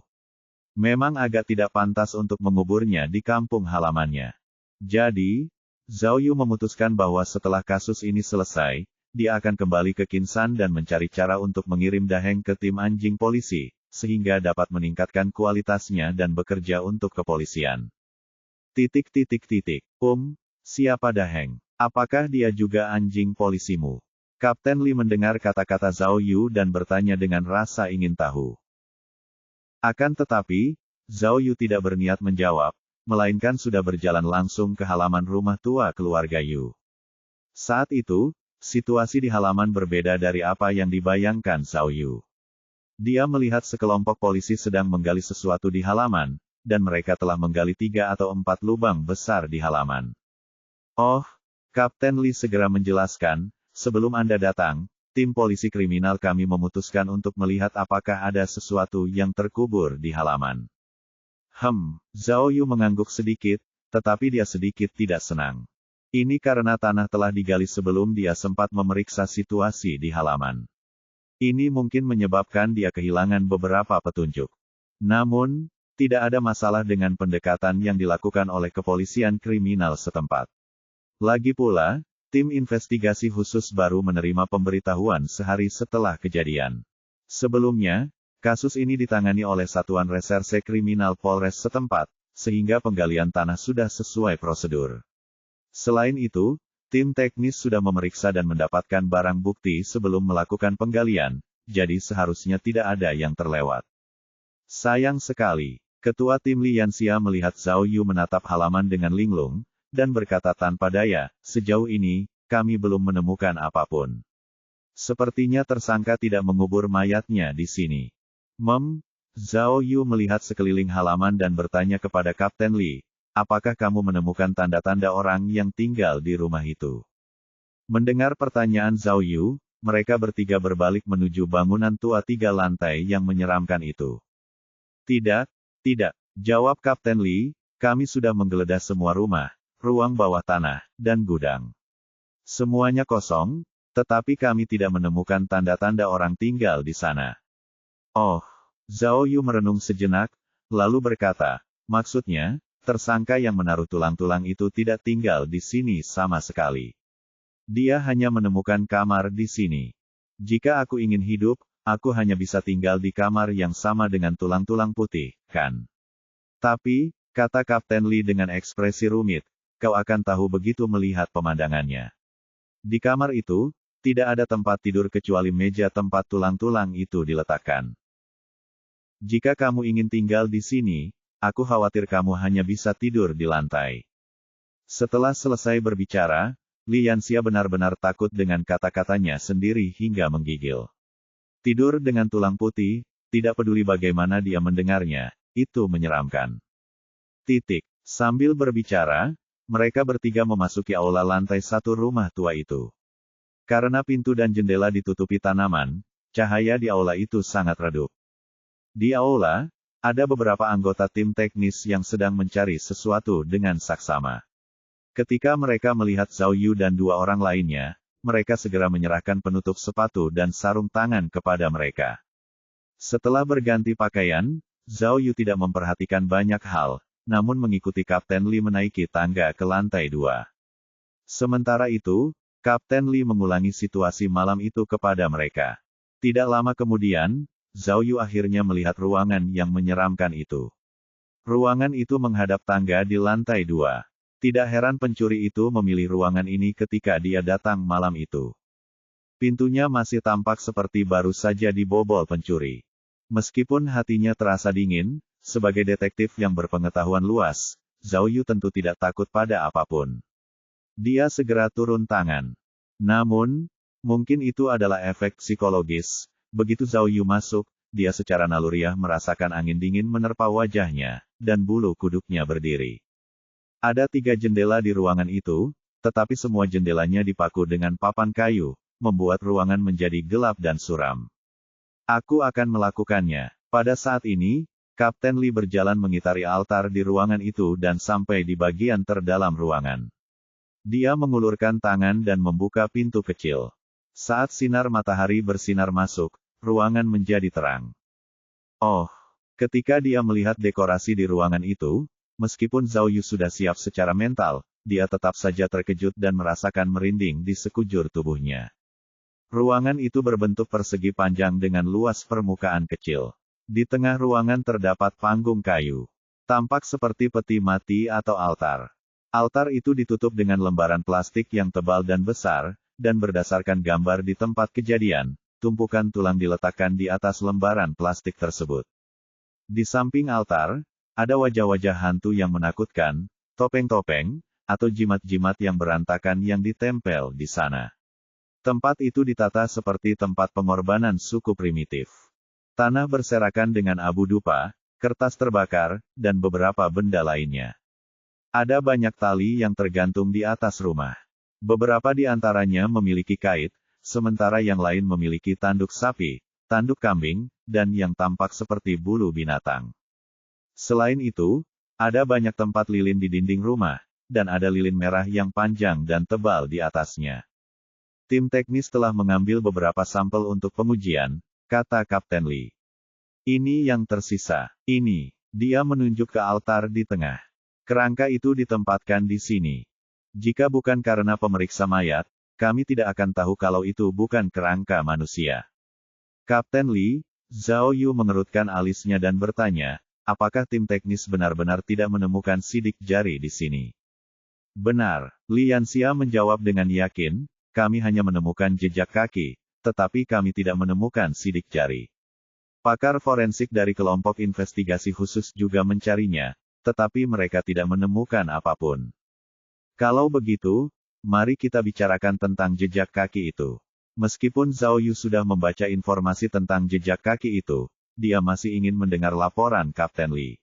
Memang agak tidak pantas untuk menguburnya di kampung halamannya. Jadi, Zhao Yu memutuskan bahwa setelah kasus ini selesai, dia akan kembali ke Kinsan dan mencari cara untuk mengirim Daheng ke tim anjing polisi, sehingga dapat meningkatkan kualitasnya dan bekerja untuk kepolisian. Siapa Daheng? Apakah dia juga anjing polisimu? Kapten Li mendengar kata-kata Zhao Yu dan bertanya dengan rasa ingin tahu. Akan tetapi, Zhao Yu tidak berniat menjawab, melainkan sudah berjalan langsung ke halaman rumah tua keluarga Yu. Saat itu, situasi di halaman berbeda dari apa yang dibayangkan Zhao Yu. Dia melihat sekelompok polisi sedang menggali sesuatu di halaman, dan mereka telah menggali 3 atau 4 lubang besar di halaman. Oh, Kapten Li segera menjelaskan, sebelum Anda datang, tim polisi kriminal kami memutuskan untuk melihat apakah ada sesuatu yang terkubur di halaman. Zhao Yu mengangguk sedikit, tetapi dia sedikit tidak senang. Ini karena tanah telah digali sebelum dia sempat memeriksa situasi di halaman. Ini mungkin menyebabkan dia kehilangan beberapa petunjuk. Namun, tidak ada masalah dengan pendekatan yang dilakukan oleh kepolisian kriminal setempat. Lagi pula, tim investigasi khusus baru menerima pemberitahuan sehari setelah kejadian. Sebelumnya, kasus ini ditangani oleh Satuan Reserse Kriminal Polres setempat, sehingga penggalian tanah sudah sesuai prosedur. Selain itu, tim teknis sudah memeriksa dan mendapatkan barang bukti sebelum melakukan penggalian, jadi seharusnya tidak ada yang terlewat. Sayang sekali, Ketua Tim Li Yanxia melihat Zhao Yu menatap halaman dengan linglung, dan berkata tanpa daya, sejauh ini, kami belum menemukan apapun. Sepertinya tersangka tidak mengubur mayatnya di sini. Zhao Yu melihat sekeliling halaman dan bertanya kepada Kapten Li, apakah kamu menemukan tanda-tanda orang yang tinggal di rumah itu? Mendengar pertanyaan Zhao Yu, mereka bertiga berbalik menuju bangunan tua 3 lantai yang menyeramkan itu. Tidak, jawab Kapten Li, kami sudah menggeledah semua rumah, ruang bawah tanah, dan gudang. Semuanya kosong, tetapi kami tidak menemukan tanda-tanda orang tinggal di sana. Oh, Zhao Yu merenung sejenak, lalu berkata, maksudnya, tersangka yang menaruh tulang-tulang itu tidak tinggal di sini sama sekali. Dia hanya menemukan kamar di sini. Jika aku ingin hidup, aku hanya bisa tinggal di kamar yang sama dengan tulang-tulang putih, kan? Tapi, kata Kapten Li dengan ekspresi rumit, kau akan tahu begitu melihat pemandangannya. Di kamar itu, tidak ada tempat tidur kecuali meja tempat tulang-tulang itu diletakkan. Jika kamu ingin tinggal di sini, aku khawatir kamu hanya bisa tidur di lantai. Setelah selesai berbicara, Li Yanxia benar-benar takut dengan kata-katanya sendiri hingga menggigil. Tidur dengan tulang putih, tidak peduli bagaimana dia mendengarnya, itu menyeramkan. Sambil berbicara, mereka bertiga memasuki aula lantai 1 rumah tua itu. Karena pintu dan jendela ditutupi tanaman, cahaya di aula itu sangat redup. Di aula, ada beberapa anggota tim teknis yang sedang mencari sesuatu dengan saksama. Ketika mereka melihat Zhao Yu dan 2 orang lainnya, mereka segera menyerahkan penutup sepatu dan sarung tangan kepada mereka. Setelah berganti pakaian, Zhao Yu tidak memperhatikan banyak hal, namun mengikuti Kapten Li menaiki tangga ke lantai 2. Sementara itu, Kapten Li mengulangi situasi malam itu kepada mereka. Tidak lama kemudian, Zhao Yu akhirnya melihat ruangan yang menyeramkan itu. Ruangan itu menghadap tangga di lantai 2. Tidak heran pencuri itu memilih ruangan ini ketika dia datang malam itu. Pintunya masih tampak seperti baru saja dibobol pencuri. Meskipun hatinya terasa dingin, sebagai detektif yang berpengetahuan luas, Zhao Yu tentu tidak takut pada apapun. Dia segera turun tangan. Namun, mungkin itu adalah efek psikologis. Begitu Zhao Yu masuk, dia secara naluriah merasakan angin dingin menerpa wajahnya, dan bulu kuduknya berdiri. Ada 3 jendela di ruangan itu, tetapi semua jendelanya dipaku dengan papan kayu, membuat ruangan menjadi gelap dan suram. Aku akan melakukannya. Pada saat ini, Kapten Li berjalan mengitari altar di ruangan itu dan sampai di bagian terdalam ruangan. Dia mengulurkan tangan dan membuka pintu kecil. Saat sinar matahari bersinar masuk, ruangan menjadi terang. Oh, ketika dia melihat dekorasi di ruangan itu, meskipun Zhao Yu sudah siap secara mental, dia tetap saja terkejut dan merasakan merinding di sekujur tubuhnya. Ruangan itu berbentuk persegi panjang dengan luas permukaan kecil. Di tengah ruangan terdapat panggung kayu. Tampak seperti peti mati atau altar. Altar itu ditutup dengan lembaran plastik yang tebal dan besar, dan berdasarkan gambar di tempat kejadian, tumpukan tulang diletakkan di atas lembaran plastik tersebut. Di samping altar, ada wajah-wajah hantu yang menakutkan, topeng-topeng, atau jimat-jimat yang berantakan yang ditempel di sana. Tempat itu ditata seperti tempat pengorbanan suku primitif. Tanah berserakan dengan abu dupa, kertas terbakar, dan beberapa benda lainnya. Ada banyak tali yang tergantung di atas rumah. Beberapa di antaranya memiliki kait, sementara yang lain memiliki tanduk sapi, tanduk kambing, dan yang tampak seperti bulu binatang. Selain itu, ada banyak tempat lilin di dinding rumah, dan ada lilin merah yang panjang dan tebal di atasnya. Tim teknis telah mengambil beberapa sampel untuk pengujian, kata Kapten Lee. Ini yang tersisa. Ini. Dia menunjuk ke altar di tengah. Kerangka itu ditempatkan di sini. Jika bukan karena pemeriksa mayat, kami tidak akan tahu kalau itu bukan kerangka manusia. Kapten Lee, Zhao Yu mengerutkan alisnya dan bertanya, apakah tim teknis benar-benar tidak menemukan sidik jari di sini? Benar, Li Yanxia menjawab dengan yakin, kami hanya menemukan jejak kaki, tetapi kami tidak menemukan sidik jari. Pakar forensik dari kelompok investigasi khusus juga mencarinya, tetapi mereka tidak menemukan apapun. Kalau begitu, mari kita bicarakan tentang jejak kaki itu. Meskipun Zhao Yu sudah membaca informasi tentang jejak kaki itu, dia masih ingin mendengar laporan Kapten Lee.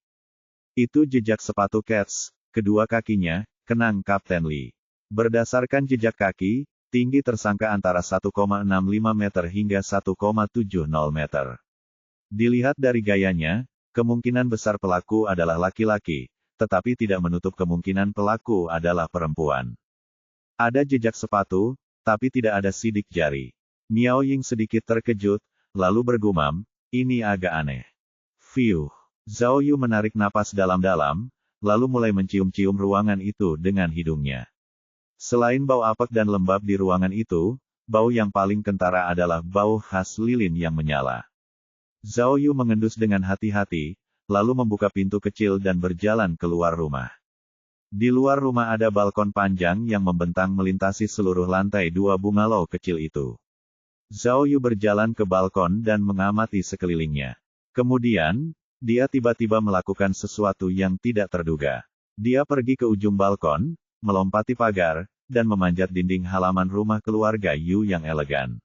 Itu jejak sepatu Cats, kedua kakinya, kenang Kapten Lee. Berdasarkan jejak kaki, tinggi tersangka antara 1,65 meter hingga 1,70 meter. Dilihat dari gayanya, kemungkinan besar pelaku adalah laki-laki, tetapi tidak menutup kemungkinan pelaku adalah perempuan. Ada jejak sepatu, tapi tidak ada sidik jari. Miao Ying sedikit terkejut, lalu bergumam, ini agak aneh. Fiuh. Zhao Yu menarik napas dalam-dalam, lalu mulai mencium-cium ruangan itu dengan hidungnya. Selain bau apek dan lembab di ruangan itu, bau yang paling kentara adalah bau khas lilin yang menyala. Zhao Yu mengendus dengan hati-hati, lalu membuka pintu kecil dan berjalan keluar rumah. Di luar rumah ada balkon panjang yang membentang melintasi seluruh lantai dua bungalow kecil itu. Zhao Yu berjalan ke balkon dan mengamati sekelilingnya. Kemudian, dia tiba-tiba melakukan sesuatu yang tidak terduga. Dia pergi ke ujung balkon, melompati pagar, dan memanjat dinding halaman rumah keluarga Yu yang elegan.